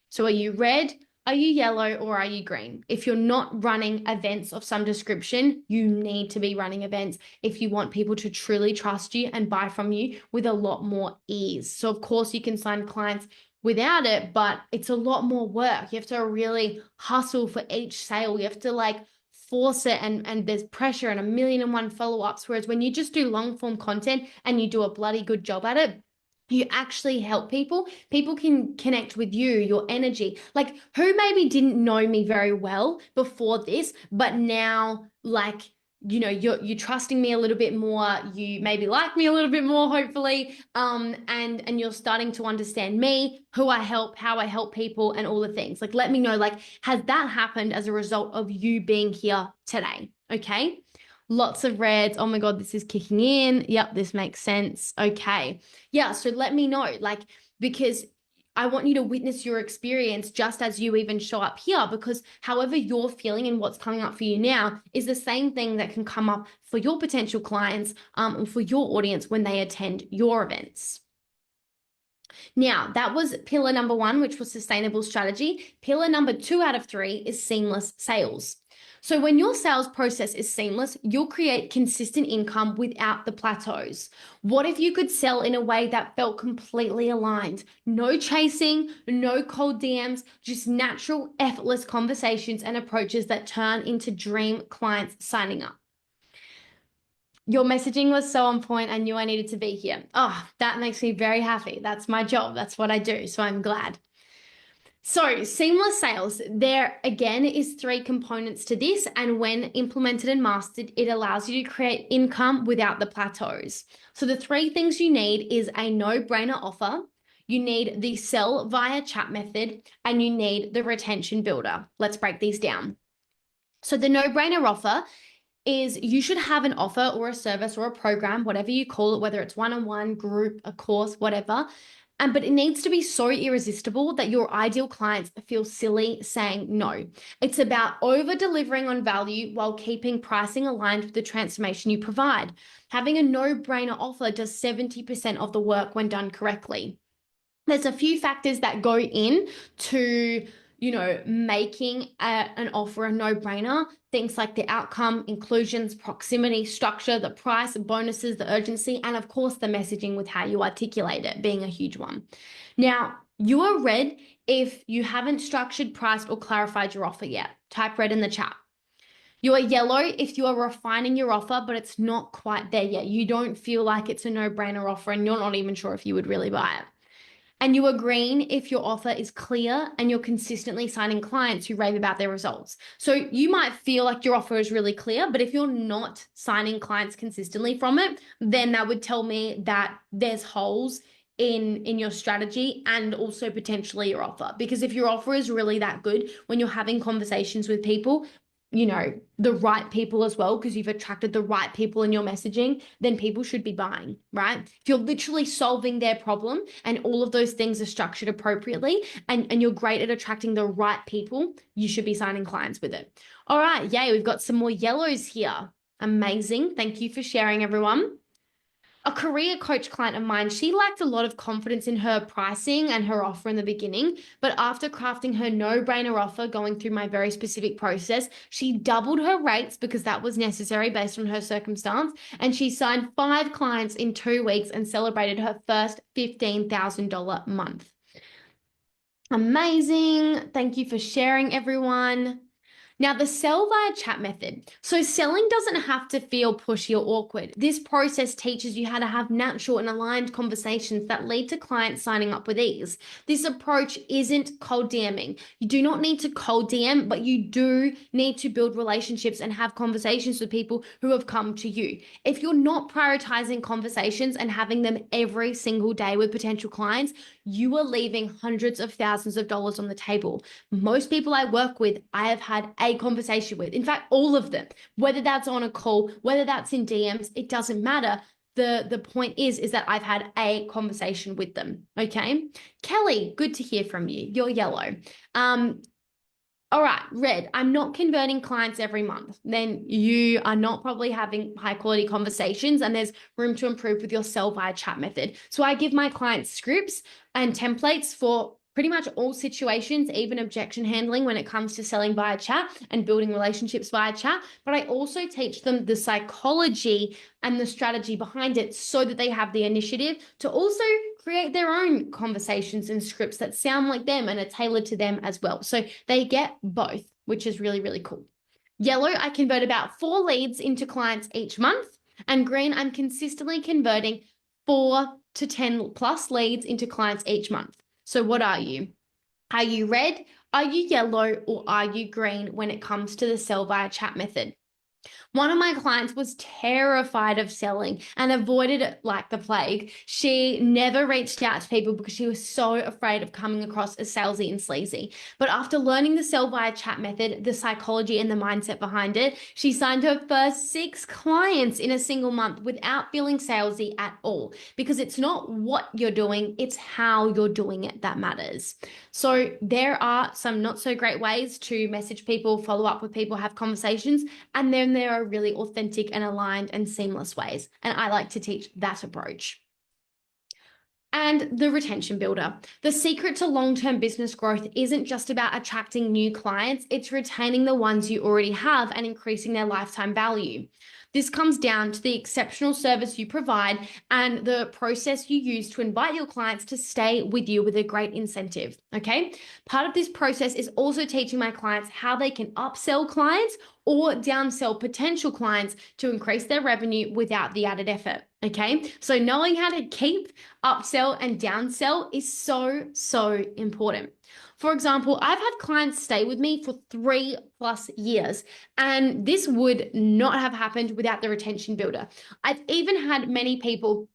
So are you red, are you yellow, or are you green? If you're not running events of some description, you need to be running events if you want people to truly trust you and buy from you with a lot more ease. So of course you can sign clients without it, but it's a lot more work. You have to really hustle for each sale. You have to force it and there's pressure and 1,000,001 follow-ups. Whereas when you just do long form content and you do a bloody good job at it, you actually help people. People can connect with you, your energy. Like who maybe didn't know me very well before this, but now you're trusting me a little bit more, you maybe like me a little bit more, hopefully, and you're starting to understand me, who I help, how I help people, and all the things. Like, let me know, like, has that happened as a result of you being here today? Okay. Lots of reds. Oh my God, this is kicking in. Yep, this makes sense. Okay. Yeah, so let me know, like, because I want you to witness your experience just as you even show up here, because however you're feeling and what's coming up for you now is the same thing that can come up for your potential clients, and for your audience when they attend your events. Now, that was pillar number 1, which was sustainable strategy. Pillar number 2 out of 3 is seamless sales. So when your sales process is seamless, you'll create consistent income without the plateaus. What if you could sell in a way that felt completely aligned? No chasing, no cold DMs, just natural, effortless conversations and approaches that turn into dream clients signing up. Your messaging was so on point. I knew I needed to be here. Oh, that makes me very happy. That's my job. That's what I do. So I'm glad. So seamless sales, there again is 3 components to this. And when implemented and mastered, it allows you to create income without the plateaus. So the 3 things you need is a no-brainer offer. You need the sell via chat method, and you need the retention builder. Let's break these down. So the no-brainer offer is you should have an offer or a service or a program, whatever you call it, whether it's one-on-one, group, a course, whatever. But it needs to be so irresistible that your ideal clients feel silly saying no. It's about over delivering on value while keeping pricing aligned with the transformation you provide. Having a no-brainer offer does 70% of the work when done correctly. There's a few factors that go in to making an offer a no-brainer. Things like the outcome, inclusions, proximity, structure, the price, bonuses, the urgency, and of course the messaging with how you articulate it being a huge one. Now, you are red if you haven't structured, priced, or clarified your offer yet. Type red in the chat. You are yellow if you are refining your offer, but it's not quite there yet. You don't feel like it's a no-brainer offer and you're not even sure if you would really buy it. And you are green if your offer is clear and you're consistently signing clients who rave about their results. So you might feel like your offer is really clear, but if you're not signing clients consistently from it, then that would tell me that there's holes in your strategy and also potentially your offer. Because if your offer is really that good, when you're having conversations with people, the right people as well, because you've attracted the right people in your messaging, then people should be buying, right? If you're literally solving their problem and all of those things are structured appropriately and you're great at attracting the right people, you should be signing clients with it. All right, yay, we've got some more yellows here. Amazing. Thank you for sharing, everyone. A career coach client of mine, she lacked a lot of confidence in her pricing and her offer in the beginning, but after crafting her no-brainer offer, going through my very specific process, she doubled her rates because that was necessary based on her circumstance, and she signed 5 clients in 2 weeks and celebrated her first $15,000 month. Amazing. Thank you for sharing, everyone. Now, the sell via chat method. So selling doesn't have to feel pushy or awkward. This process teaches you how to have natural and aligned conversations that lead to clients signing up with ease. This approach isn't cold DMing. You do not need to cold DM, but you do need to build relationships and have conversations with people who have come to you. If you're not prioritizing conversations and having them every single day with potential clients, you are leaving hundreds of thousands of dollars on the table. Most people I work with, I have had a conversation with. In fact, all of them, whether that's on a call, whether that's in DMs, it doesn't matter. The point is that I've had a conversation with them. Okay. Kelly, good to hear from you. You're yellow. All right, red, I'm not converting clients every month. Then you are not probably having high quality conversations and there's room to improve with your sell via chat method. So I give my clients scripts and templates for pretty much all situations, even objection handling when it comes to selling via chat and building relationships via chat. But I also teach them the psychology and the strategy behind it so that they have the initiative to also create their own conversations and scripts that sound like them and are tailored to them as well. So they get both, which is really, really cool. Yellow, I convert about 4 leads into clients each month. And green, I'm consistently converting 4 to 10 plus leads into clients each month. So what are you? Are you red? Are you yellow? Or are you green when it comes to the sell via chat method? One of my clients was terrified of selling and avoided it like the plague. She never reached out to people because she was so afraid of coming across as salesy and sleazy. But after learning the sell via chat method, the psychology and the mindset behind it, she signed her first 6 clients in a single month without feeling salesy at all. Because it's not what you're doing, it's how you're doing it that matters. So there are some not so great ways to message people, follow up with people, have conversations, and then there are really authentic and aligned and seamless ways. And I like to teach that approach. And the retention builder. The secret to long-term business growth isn't just about attracting new clients, it's retaining the ones you already have and increasing their lifetime value. This comes down to the exceptional service you provide and the process you use to invite your clients to stay with you with a great incentive. Okay. Part of this process is also teaching my clients how they can upsell clients or downsell potential clients to increase their revenue without the added effort. Okay. So knowing how to keep, upsell, and downsell is so, so important. For example, I've had clients stay with me for 3+ years, and this would not have happened without the retention builder. I've even had many people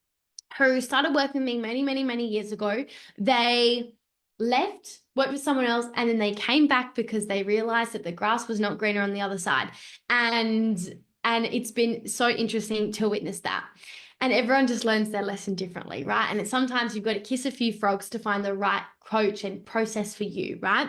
who started working with me many, many, many years ago. They left, worked with someone else, and then they came back because they realized that the grass was not greener on the other side. And it's been so interesting to witness that. And everyone just learns their lesson differently, right? And sometimes you've got to kiss a few frogs to find the right coach and process for you, right?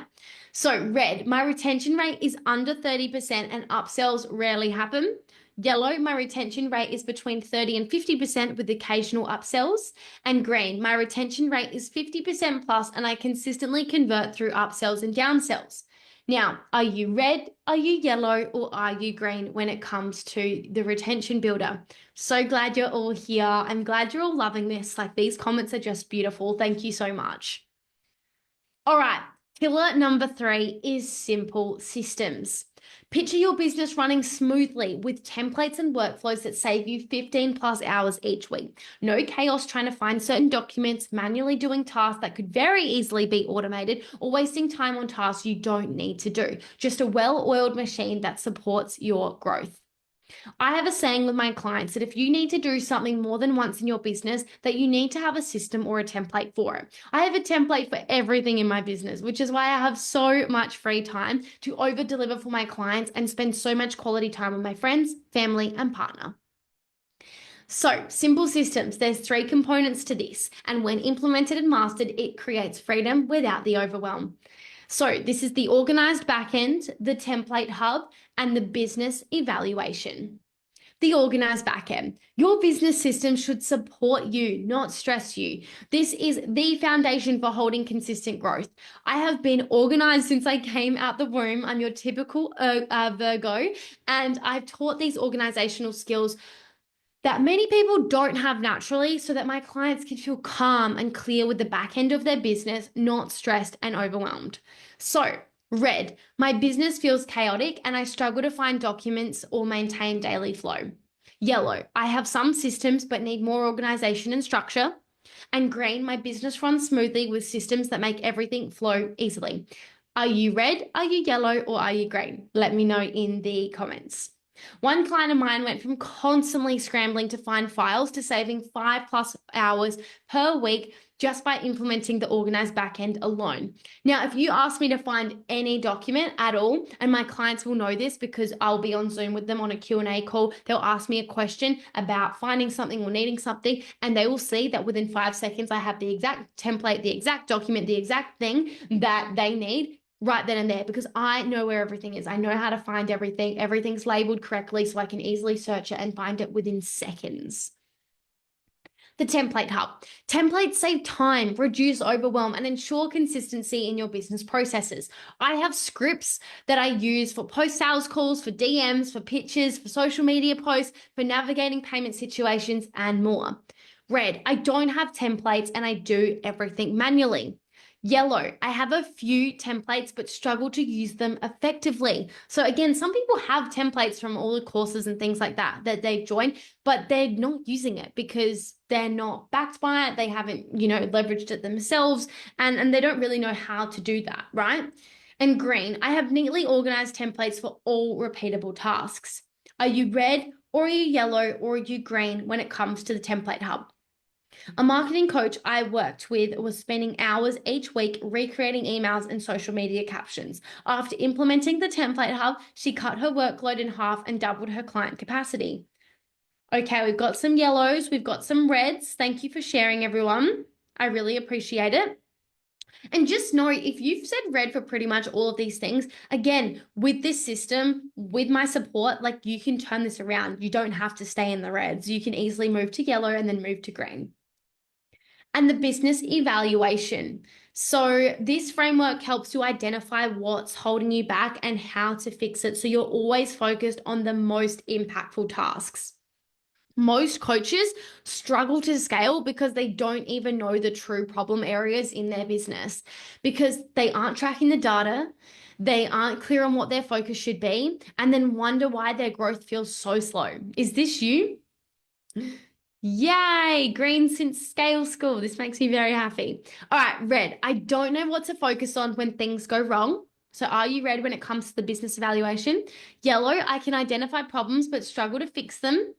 So red, my retention rate is under 30% and upsells rarely happen. Yellow, my retention rate is between 30 and 50% with occasional upsells. And green, my retention rate is 50% plus and I consistently convert through upsells and downsells. Now, are you red, are you yellow, or are you green when it comes to the retention builder? So glad you're all here. I'm glad you're all loving this. Like, these comments are just beautiful. Thank you so much. All right, pillar number 3 is simple systems. Picture your business running smoothly with templates and workflows that save you 15+ hours each week. No chaos trying to find certain documents, manually doing tasks that could very easily be automated, or wasting time on tasks you don't need to do. Just a well-oiled machine that supports your growth. I have a saying with my clients that if you need to do something more than once in your business, that you need to have a system or a template for it. I have a template for everything in my business, which is why I have so much free time to over deliver for my clients and spend so much quality time with my friends, family, and partner. So, simple systems, there's 3 components to this, and when implemented and mastered, it creates freedom without the overwhelm. So this is the organized backend, the template hub, and the business evaluation. The organized backend. Your business system should support you, not stress you. This is the foundation for holding consistent growth. I have been organized since I came out the womb. I'm your typical Virgo, and I've taught these organizational skills that many people don't have naturally so that my clients can feel calm and clear with the back end of their business, not stressed and overwhelmed. So, red, my business feels chaotic and I struggle to find documents or maintain daily flow. Yellow, I have some systems but need more organization and structure. And green, my business runs smoothly with systems that make everything flow easily. Are you red, are you yellow, or are you green? Let me know in the comments. One client of mine went from constantly scrambling to find files to saving 5+ hours per week just by implementing the organized backend alone. Now, if you ask me to find any document at all, and my clients will know this because I'll be on Zoom with them on a Q&A call, they'll ask me a question about finding something or needing something, and they will see that within 5 seconds, I have the exact template, the exact document, the exact thing that they need right then and there, because I know where everything is. I know how to find everything. Everything's labeled correctly so I can easily search it and find it within seconds. The template hub. Templates save time, reduce overwhelm, and ensure consistency in your business processes. I have scripts that I use for post-sales calls, for DMs, for pitches, for social media posts, for navigating payment situations, and more. Red, I don't have templates and I do everything manually. Yellow, I have a few templates but struggle to use them effectively. So again, some people have templates from all the courses and things like that they've joined, but they're not using it because they're not backed by it. They haven't, leveraged it themselves, and they don't really know how to do that, right? And green, I have neatly organized templates for all repeatable tasks. Are you red or are you yellow or are you green when it comes to the Template Hub? A marketing coach I worked with was spending hours each week recreating emails and social media captions. After implementing the Template Hub, she cut her workload in half and doubled her client capacity. Okay, we've got some yellows, we've got some reds. Thank you for sharing, everyone. I really appreciate it. And just know if you've said red for pretty much all of these things, again, with this system, with my support, like you can turn this around. You don't have to stay in the reds. You can easily move to yellow and then move to green. And the business evaluation. So this framework helps you identify what's holding you back and how to fix it. So you're always focused on the most impactful tasks. Most coaches struggle to scale because they don't even know the true problem areas in their business, because they aren't tracking the data, they aren't clear on what their focus should be, and then wonder why their growth feels so slow. Is this you? Yay, green since Scale School. This makes me very happy. All right, red. I don't know what to focus on when things go wrong. So are you red when it comes to the business evaluation? Yellow, I can identify problems but struggle to fix them.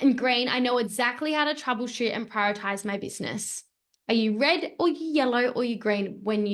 And green, I know exactly how to troubleshoot and prioritize my business. Are you red or you yellow or you green when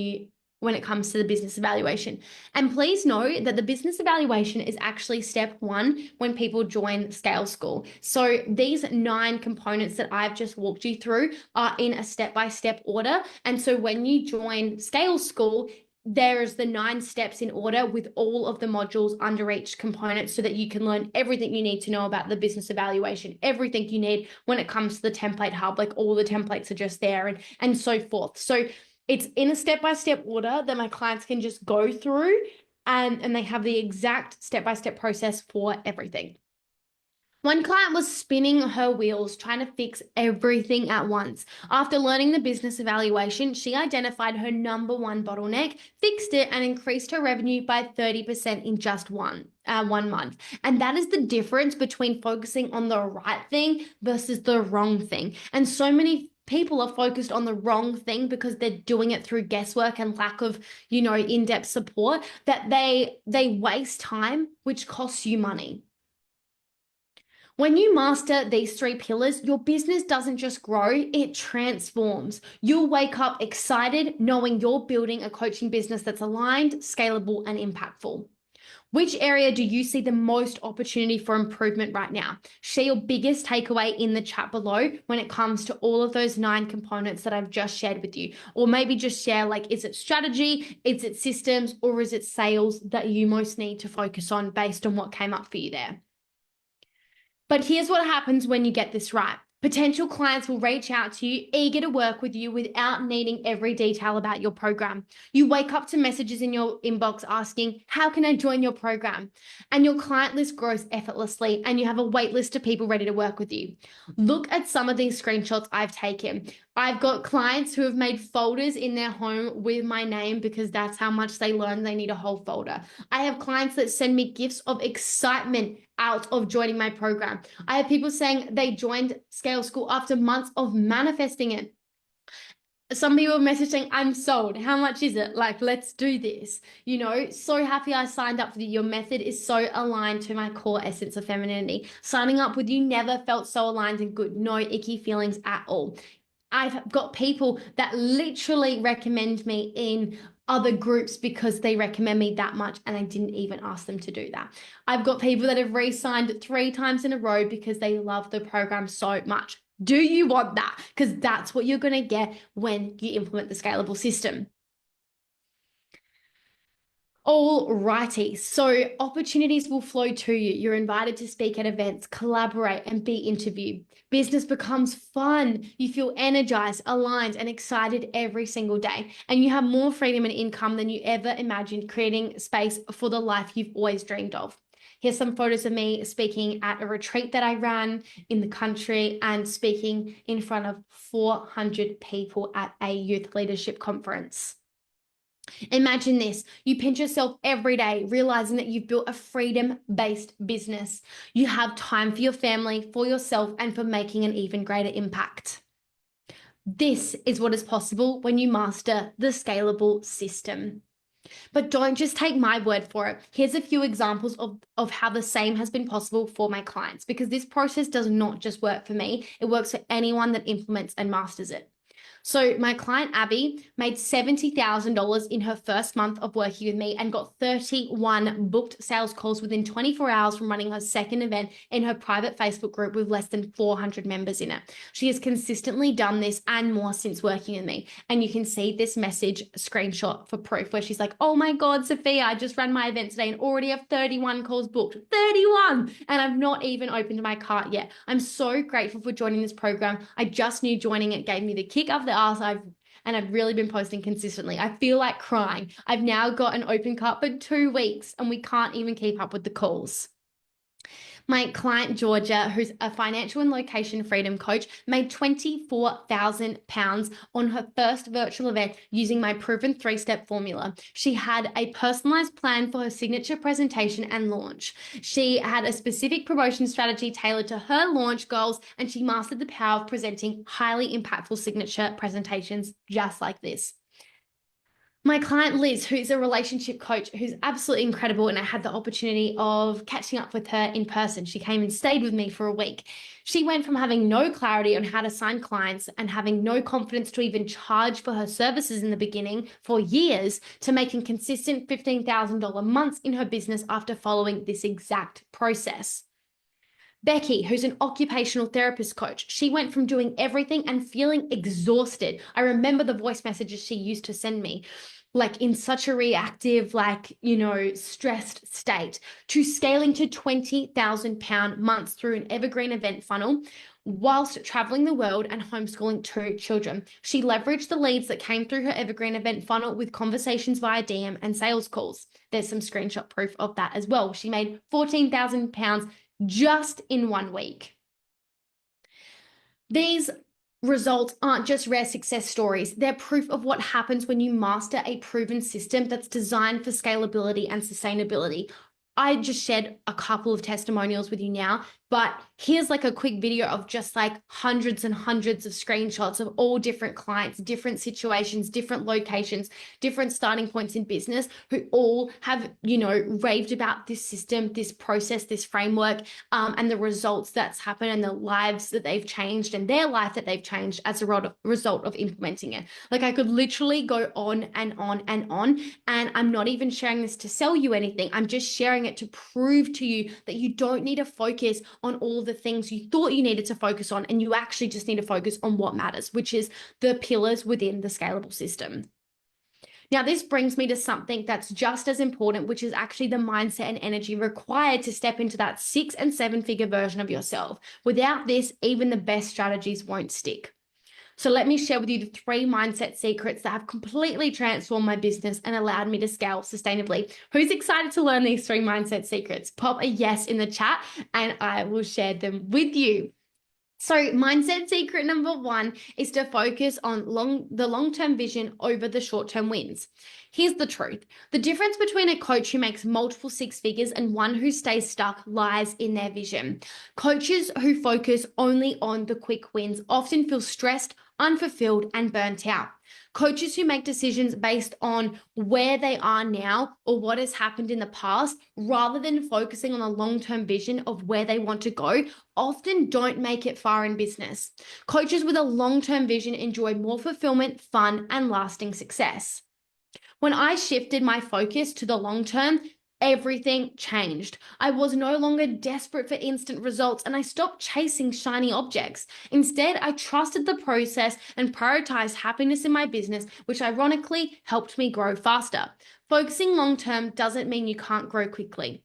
it comes to the business evaluation? And please know that the business evaluation is actually step one when people join Scale School. So these 9 components that I've just walked you through are in a step-by-step order. And so when you join Scale School, there's the 9 steps in order with all of the modules under each component so that you can learn everything you need to know about the business evaluation, everything you need when it comes to the Template Hub, like all the templates are just there and so forth. So it's in a step-by-step order that my clients can just go through and they have the exact step-by-step process for everything. One client was spinning her wheels trying to fix everything at once. After learning the business evaluation, she identified her number one bottleneck, fixed it, and increased her revenue by 30% in just one month. And that is the difference between focusing on the right thing versus the wrong thing. And so many people are focused on the wrong thing because they're doing it through guesswork and lack of, in-depth support, that they waste time, which costs you money. When you master these 3 pillars, your business doesn't just grow, it transforms. You'll wake up excited knowing you're building a coaching business that's aligned, scalable, and impactful. Which area do you see the most opportunity for improvement right now? Share your biggest takeaway in the chat below when it comes to all of those 9 components that I've just shared with you. Or maybe just share, is it strategy, is it systems, or is it sales that you most need to focus on based on what came up for you there? But here's what happens when you get this right. Potential clients will reach out to you, eager to work with you without needing every detail about your program. You wake up to messages in your inbox asking, how can I join your program? And your client list grows effortlessly and you have a wait list of people ready to work with you. Look at some of these screenshots I've taken. I've got clients who have made folders in their home with my name because that's how much they learn they need a whole folder. I have clients that send me gifts of excitement out of joining my program. I have people saying they joined Scale School after months of manifesting it. Some people messaging, I'm sold. How much is it? Let's do this. So happy I signed up for you. Your method is so aligned to my core essence of femininity. Signing up with you never felt so aligned and good. No icky feelings at all. I've got people that literally recommend me in other groups because they recommend me that much and I didn't even ask them to do that. I've got people that have re-signed 3 times in a row because they love the program so much. Do you want that? Because that's what you're going to get when you implement the scalable system. Alrighty, so opportunities will flow to you. You're invited to speak at events, collaborate, and be interviewed. Business becomes fun. You feel energized, aligned, and excited every single day. And you have more freedom and income than you ever imagined, creating space for the life you've always dreamed of. Here's some photos of me speaking at a retreat that I ran in the country and speaking in front of 400 people at a youth leadership conference. Imagine this, you pinch yourself every day, realizing that you've built a freedom-based business. You have time for your family, for yourself, and for making an even greater impact. This is what is possible when you master the scalable system. But don't just take my word for it. Here's a few examples of how the same has been possible for my clients, because this process does not just work for me, it works for anyone that implements and masters it. So my client Abby made $70,000 in her first month of working with me and got 31 booked sales calls within 24 hours from running her second event in her private Facebook group with less than 400 members in it. She has consistently done this and more since working with me. And you can see this message screenshot for proof where she's like, oh my God, Sophia, I just ran my event today and already have 31 calls booked. 31! And I've not even opened my cart yet. I'm so grateful for joining this program. I just knew joining it gave me the kick up the arse. I've really been posting consistently. I feel like crying. I've now got an open cart for 2 weeks and we can't even keep up with the calls. My client, Georgia, who's a financial and location freedom coach, made £24,000 on her first virtual event using my proven 3-step formula. She had a personalized plan for her signature presentation and launch. She had a specific promotion strategy tailored to her launch goals, and she mastered the power of presenting highly impactful signature presentations just like this. My client Liz, who's a relationship coach, who's absolutely incredible, and I had the opportunity of catching up with her in person. She came and stayed with me for a week. She went from having no clarity on how to sign clients and having no confidence to even charge for her services in the beginning for years to making consistent $15,000 months in her business after following this exact process. Becky, who's an occupational therapist coach, she went from doing everything and feeling exhausted. I remember the voice messages she used to send me, like in such a reactive, stressed state, to scaling to £20,000 months through an evergreen event funnel whilst traveling the world and homeschooling 2 children. She leveraged the leads that came through her evergreen event funnel with conversations via DM and sales calls. There's some screenshot proof of that as well. She made £14,000 just in 1 week. These results aren't just rare success stories. They're proof of what happens when you master a proven system that's designed for scalability and sustainability. I just shared a couple of testimonials with you now, but here's like a quick video of just like hundreds and hundreds of screenshots of all different clients, different situations, different locations, different starting points in business, who all have, raved about this system, this process, this framework, and the results that's happened and the lives that they've changed and their life that they've changed as a result of implementing it. Like, I could literally go on and on and on, and I'm not even sharing this to sell you anything. I'm just sharing it to prove to you that you don't need to focus on all the things you thought you needed to focus on, and you actually just need to focus on what matters, which is the pillars within the scalable system. Now, this brings me to something that's just as important, which is actually the mindset and energy required to step into that 6- and 7-figure version of yourself. Without this, even the best strategies won't stick. So let me share with you the 3 mindset secrets that have completely transformed my business and allowed me to scale sustainably. Who's excited to learn these 3 mindset secrets? Pop a yes in the chat and I will share them with you. So mindset secret number 1 is to focus on the long-term vision over the short-term wins. Here's the truth. The difference between a coach who makes multiple 6 figures and one who stays stuck lies in their vision. Coaches who focus only on the quick wins often feel stressed, unfulfilled, and burnt out. Coaches who make decisions based on where they are now or what has happened in the past, rather than focusing on the long-term vision of where they want to go, often don't make it far in business. Coaches with a long-term vision enjoy more fulfillment, fun, and lasting success. When I shifted my focus to the long term, everything changed. I was no longer desperate for instant results, and I stopped chasing shiny objects. Instead, I trusted the process and prioritized happiness in my business, which ironically helped me grow faster. Focusing long term doesn't mean you can't grow quickly.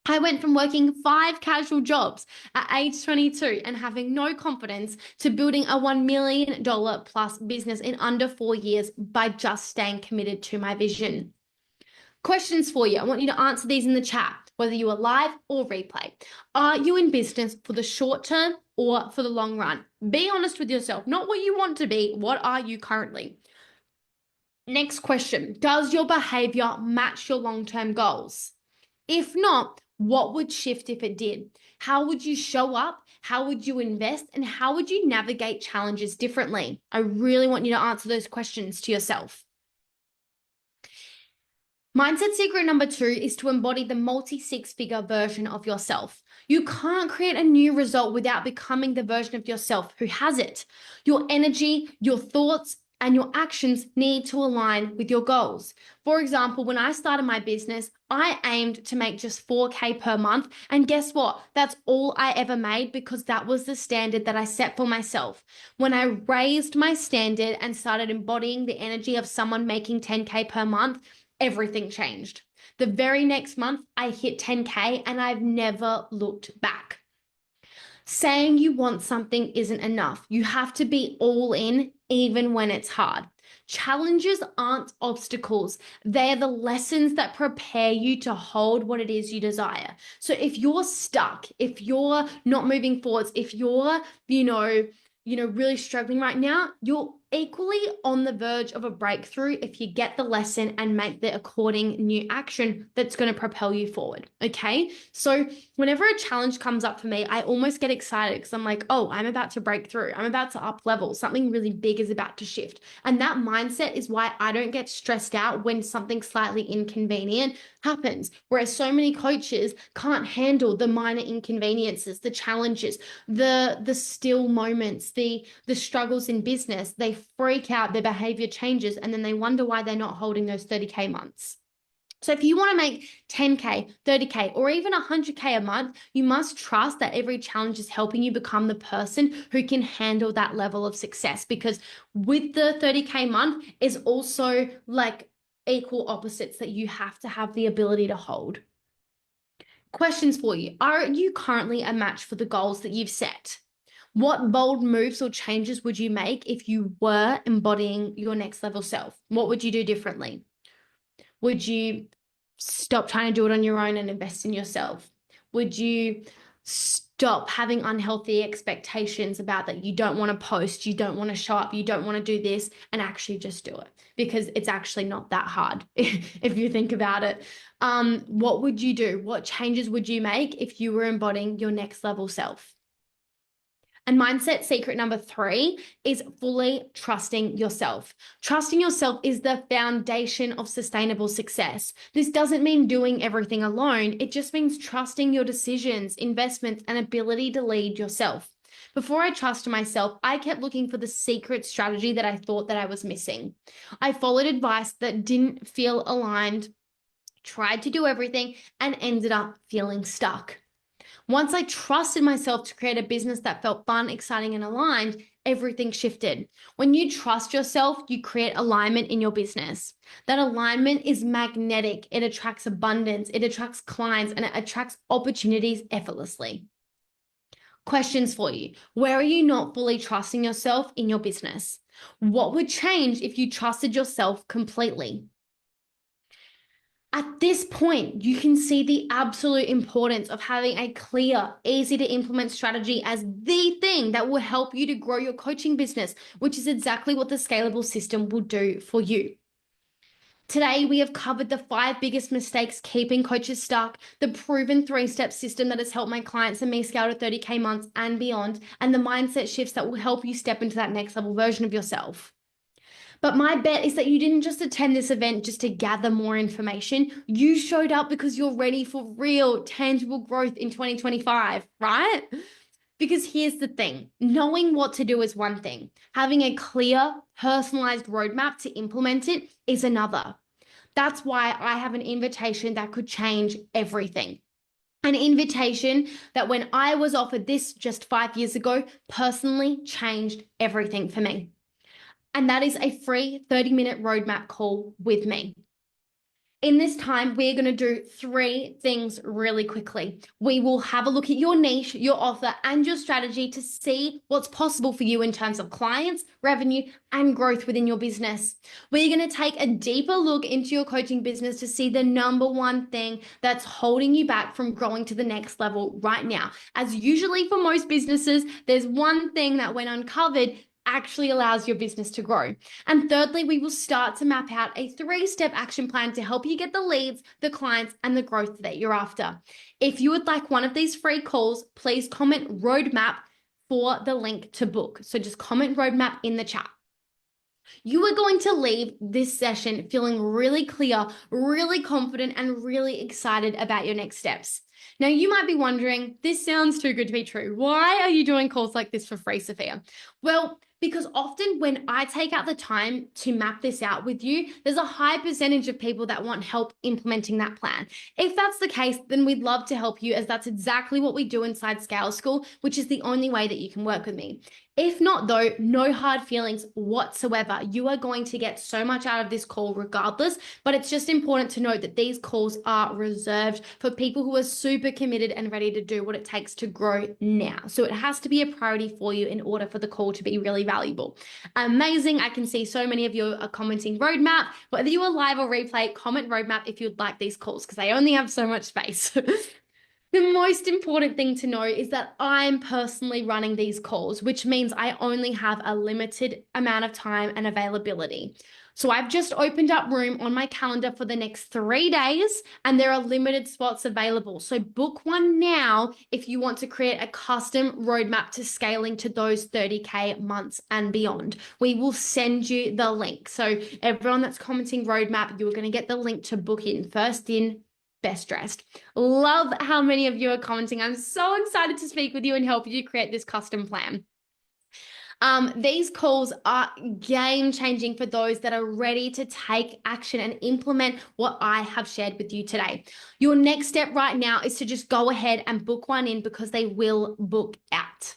I went from working 5 casual jobs at age 22 and having no confidence to building a $1 million plus business in under 4 years by just staying committed to my vision. Questions for you. I want you to answer these in the chat, whether you are live or replay. Are you in business for the short term or for the long run? Be honest with yourself, not what you want to be. What are you currently? Next question. Does your behavior match your long-term goals? If not, what would shift if it did? How would you show up? How would you invest? And how would you navigate challenges differently? I really want you to answer those questions to yourself. Mindset secret number 2 is to embody the multi-six-figure version of yourself. You can't create a new result without becoming the version of yourself who has it. Your energy, your thoughts, and your actions need to align with your goals. For example, when I started my business, I aimed to make just 4K per month. And guess what? That's all I ever made because that was the standard that I set for myself. When I raised my standard and started embodying the energy of someone making 10K per month, everything changed. The very next month, I hit 10K and I've never looked back. Saying you want something isn't enough. You have to be all in, even when it's hard. Challenges aren't obstacles. They are the lessons that prepare you to hold what it is you desire. So if you're stuck, if you're not moving forwards, if you're, really struggling right now, you're equally on the verge of a breakthrough if you get the lesson and make the according new action that's going to propel you forward. Okay. So whenever a challenge comes up for me, I almost get excited because I'm like, oh, I'm about to break through. I'm about to up level. Something really big is about to shift. And that mindset is why I don't get stressed out when something slightly inconvenient happens. Whereas so many coaches can't handle the minor inconveniences, the challenges, the still moments, the struggles in business. They freak out, their behavior changes, and then they wonder why they're not holding those 30K months. So if you want to make 10K, 30K, or even 100K a month, you must trust that every challenge is helping you become the person who can handle that level of success. Because with the 30K month is also like equal opposites that you have to have the ability to hold. Questions for you. Are you currently a match for the goals that you've set? What bold moves or changes would you make if you were embodying your next level self? What would you do differently? Would you stop trying to do it on your own and invest in yourself? Would you stop having unhealthy expectations about that you don't want to post, you don't want to show up, you don't want to do this, and actually just do it? Because it's actually not that hard if you think about it. What would you do? What changes would you make if you were embodying your next level self? And mindset secret number 3 is fully trusting yourself. Trusting yourself is the foundation of sustainable success. This doesn't mean doing everything alone. It just means trusting your decisions, investments, and ability to lead yourself. Before I trusted myself, I kept looking for the secret strategy that I thought that I was missing. I followed advice that didn't feel aligned, tried to do everything, and ended up feeling stuck. Once I trusted myself to create a business that felt fun, exciting, and aligned, everything shifted. When you trust yourself, you create alignment in your business. That alignment is magnetic. It attracts abundance, it attracts clients, and it attracts opportunities effortlessly. Questions for you. Where are you not fully trusting yourself in your business? What would change if you trusted yourself completely? At this point, you can see the absolute importance of having a clear, easy to implement strategy as the thing that will help you to grow your coaching business, which is exactly what the scalable system will do for you. Today, we have covered the 5 biggest mistakes keeping coaches stuck, the proven 3-step system that has helped my clients and me scale to 30K months and beyond, and the mindset shifts that will help you step into that next level version of yourself. But my bet is that you didn't just attend this event just to gather more information. You showed up because you're ready for real, tangible growth in 2025, right? Because here's the thing, knowing what to do is one thing. Having a clear, personalized roadmap to implement it is another. That's why I have an invitation that could change everything. An invitation that when I was offered this just 5 years ago, personally changed everything for me. And that is a free 30-minute roadmap call with me. In this time, we're going to do 3 things really quickly. We will have a look at your niche, your offer, and your strategy to see what's possible for you in terms of clients, revenue, and growth within your business. We're going to take a deeper look into your coaching business to see the number one thing that's holding you back from growing to the next level right now. As usually for most businesses, there's one thing that when uncovered actually allows your business to grow. And thirdly, we will start to map out a 3-step action plan to help you get the leads, the clients, and the growth that you're after. If you would like one of these free calls, please comment roadmap for the link to book. So just comment roadmap in the chat. You are going to leave this session feeling really clear, really confident, and really excited about your next steps. Now, you might be wondering, this sounds too good to be true. Why are you doing calls like this for free, Sophia? Well, because often when I take out the time to map this out with you, there's a high percentage of people that want help implementing that plan. If that's the case, then we'd love to help you, as that's exactly what we do inside Scale School, which is the only way that you can work with me. If not, though, no hard feelings whatsoever. You are going to get so much out of this call regardless, but it's just important to note that these calls are reserved for people who are super committed and ready to do what it takes to grow now. So it has to be a priority for you in order for the call to be really valuable. Amazing. I can see so many of you are commenting roadmap. Whether you are live or replay, comment roadmap if you'd like these calls, because they only have so much space. The most important thing to know is that I'm personally running these calls, which means I only have a limited amount of time and availability. So I've just opened up room on my calendar for the next 3 days, and there are limited spots available. So book one now if you want to create a custom roadmap to scaling to those 30K months and beyond. We will send you the link. So everyone that's commenting roadmap, you're going to get the link to book in, best dressed. Love how many of you are commenting. I'm so excited to speak with you and help you create this custom plan. These calls are game changing for those that are ready to take action and implement what I have shared with you today. Your next step right now is to just go ahead and book one in, because they will book out.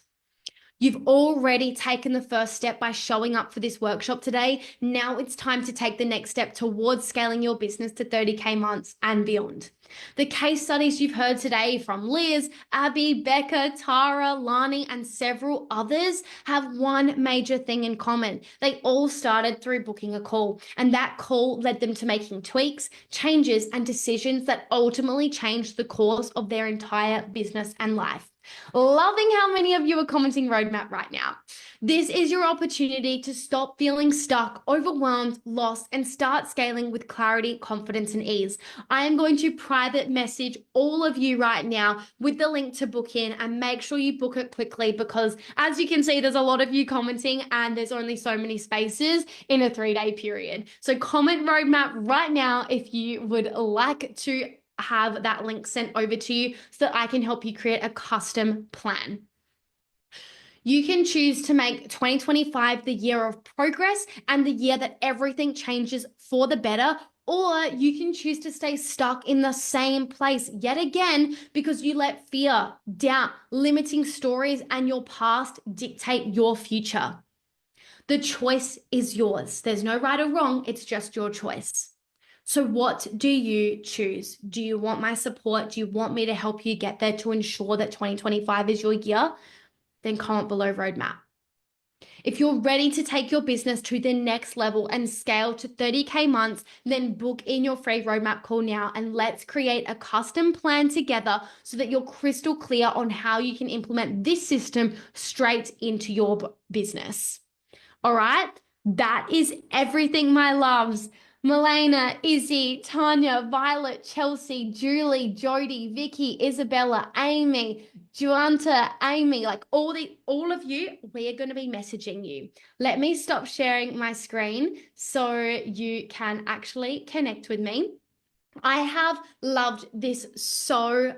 You've already taken the first step by showing up for this workshop today. Now it's time to take the next step towards scaling your business to 30K months and beyond. The case studies you've heard today from Liz, Abby, Becca, Tara, Lani, and several others have one major thing in common. They all started through booking a call, and that call led them to making tweaks, changes, and decisions that ultimately changed the course of their entire business and life. Loving how many of you are commenting roadmap right now. This is your opportunity to stop feeling stuck, overwhelmed, lost, and start scaling with clarity, confidence, and ease. I am going to private message all of you right now with the link to book in, and make sure you book it quickly, because as you can see, there's a lot of you commenting and there's only so many spaces in a 3-day period. So comment roadmap right now if you would like to have that link sent over to you so that I can help you create a custom plan. You can choose to make 2025 the year of progress and the year that everything changes for the better, or you can choose to stay stuck in the same place yet again because you let fear, doubt, limiting stories, and your past dictate your future. The choice is yours. There's no right or wrong. It's just your choice. So what do you choose? Do you want my support? Do you want me to help you get there to ensure that 2025 is your year? Then comment below roadmap. If you're ready to take your business to the next level and scale to 30K months, then book in your free roadmap call now, and let's create a custom plan together so that you're crystal clear on how you can implement this system straight into your business. All right, that is everything, my loves. Milena, Izzy, Tanya, Violet, Chelsea, Julie, Jody, Vicky, Isabella, Amy, Juanta, Amy, like all of you, we are going to be messaging you. Let me stop sharing my screen so you can actually connect with me. I have loved this so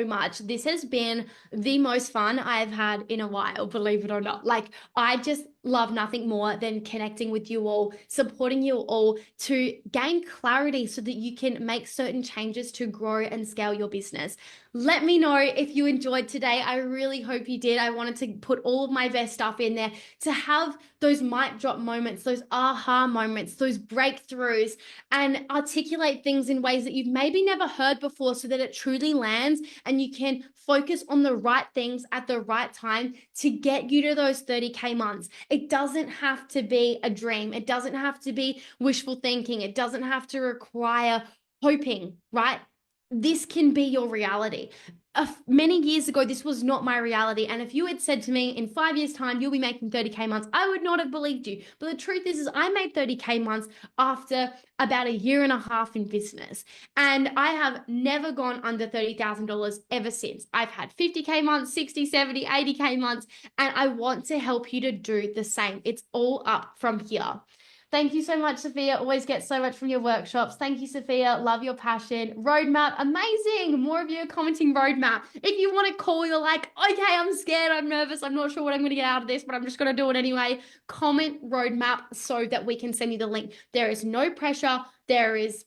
much. This has been the most fun I've had in a while, believe it or not. Like, I just love nothing more than connecting with you all, supporting you all to gain clarity so that you can make certain changes to grow and scale your business. Let me know if you enjoyed today. I really hope you did. I wanted to put all of my best stuff in there to have those mic drop moments, those aha moments, those breakthroughs, and articulate things in ways that you've maybe never heard before so that it truly lands and you can focus on the right things at the right time to get you to those 30K months. It doesn't have to be a dream. It doesn't have to be wishful thinking. It doesn't have to require hoping, right? This can be your reality. Many years ago, this was not my reality. And if you had said to me in 5 years' time, you'll be making 30K months, I would not have believed you. But the truth is I made 30K months after about 1.5 years in business. And I have never gone under $30,000 ever since. I've had 50K months, 60, 70, 80K months, and I want to help you to do the same. It's all up from here. Thank you so much, Sophia. Always get so much from your workshops. Thank you, Sophia. Love your passion. Roadmap, amazing. More of you are commenting roadmap. If you want to call, you're like, okay, I'm scared, I'm nervous, I'm not sure what I'm going to get out of this, but I'm just going to do it anyway. Comment roadmap so that we can send you the link. There is no pressure. There is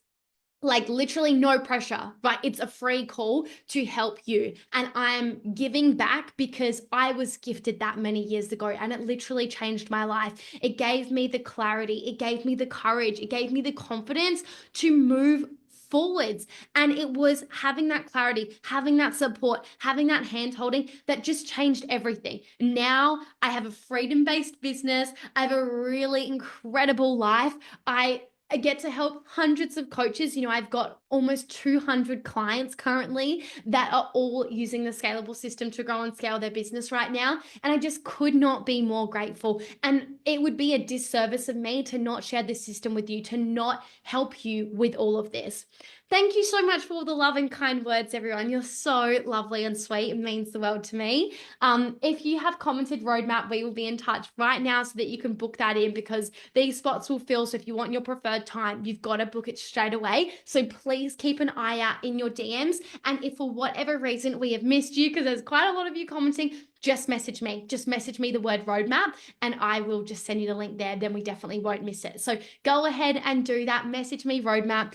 like literally no pressure, right? It's a free call to help you. And I'm giving back because I was gifted that many years ago and it literally changed my life. It gave me the clarity, it gave me the courage, it gave me the confidence to move forwards. And it was having that clarity, having that support, having that hand holding that just changed everything. Now I have a freedom-based business. I have a really incredible life. I get to help hundreds of coaches. I've got almost 200 clients currently that are all using the scalable system to grow and scale their business right now. And I just could not be more grateful. And it would be a disservice of me to not share this system with you, to not help you with all of this. Thank you so much for all the love and kind words, everyone. You're so lovely and sweet. It means the world to me. If you have commented roadmap, we will be in touch right now so that you can book that in because these spots will fill. So if you want your preferred time, you've got to book it straight away. So please keep an eye out in your DMs. And if for whatever reason we have missed you, because there's quite a lot of you commenting, just message me. Just message me the word roadmap and I will just send you the link there. Then we definitely won't miss it. So go ahead and do that. Message me roadmap.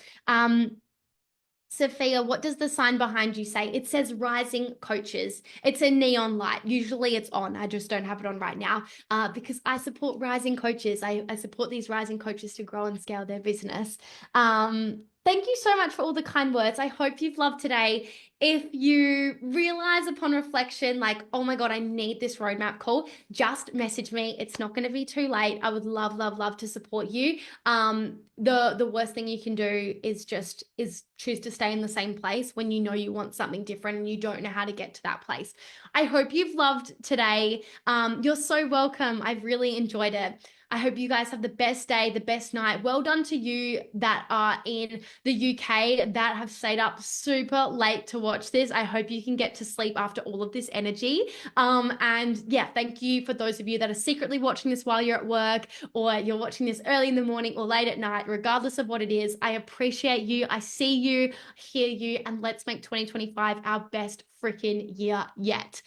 Sophia, what does the sign behind you say? It says rising coaches. It's a neon light. Usually it's on. I just don't have it on right now because I support rising coaches. I support these rising coaches to grow and scale their business. Thank you so much for all the kind words. I hope you've loved today. If you realize upon reflection, like, oh my God, I need this roadmap call, just message me. It's not going to be too late. I would love, love, love to support you. The worst thing you can do is choose to stay in the same place when you know you want something different and you don't know how to get to that place. I hope you've loved today. You're so welcome. I've really enjoyed it. I hope you guys have the best day, the best night. Well done to you that are in the UK that have stayed up super late to watch this. I hope you can get to sleep after all of this energy. And yeah, thank you for those of you that are secretly watching this while you're at work or you're watching this early in the morning or late at night, regardless of what it is. I appreciate you. I see you, hear you, and let's make 2025 our best freaking year yet.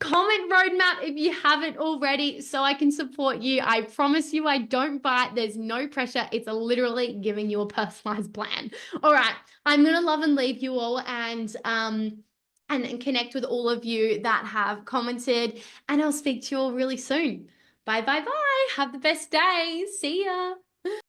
Comment roadmap if you haven't already so I can support you. I promise you I don't bite. There's no pressure. It's literally giving you a personalized plan. All right. I'm going to love and leave you all and connect with all of you that have commented and I'll speak to you all really soon. Bye, bye, bye. Have the best day. See ya.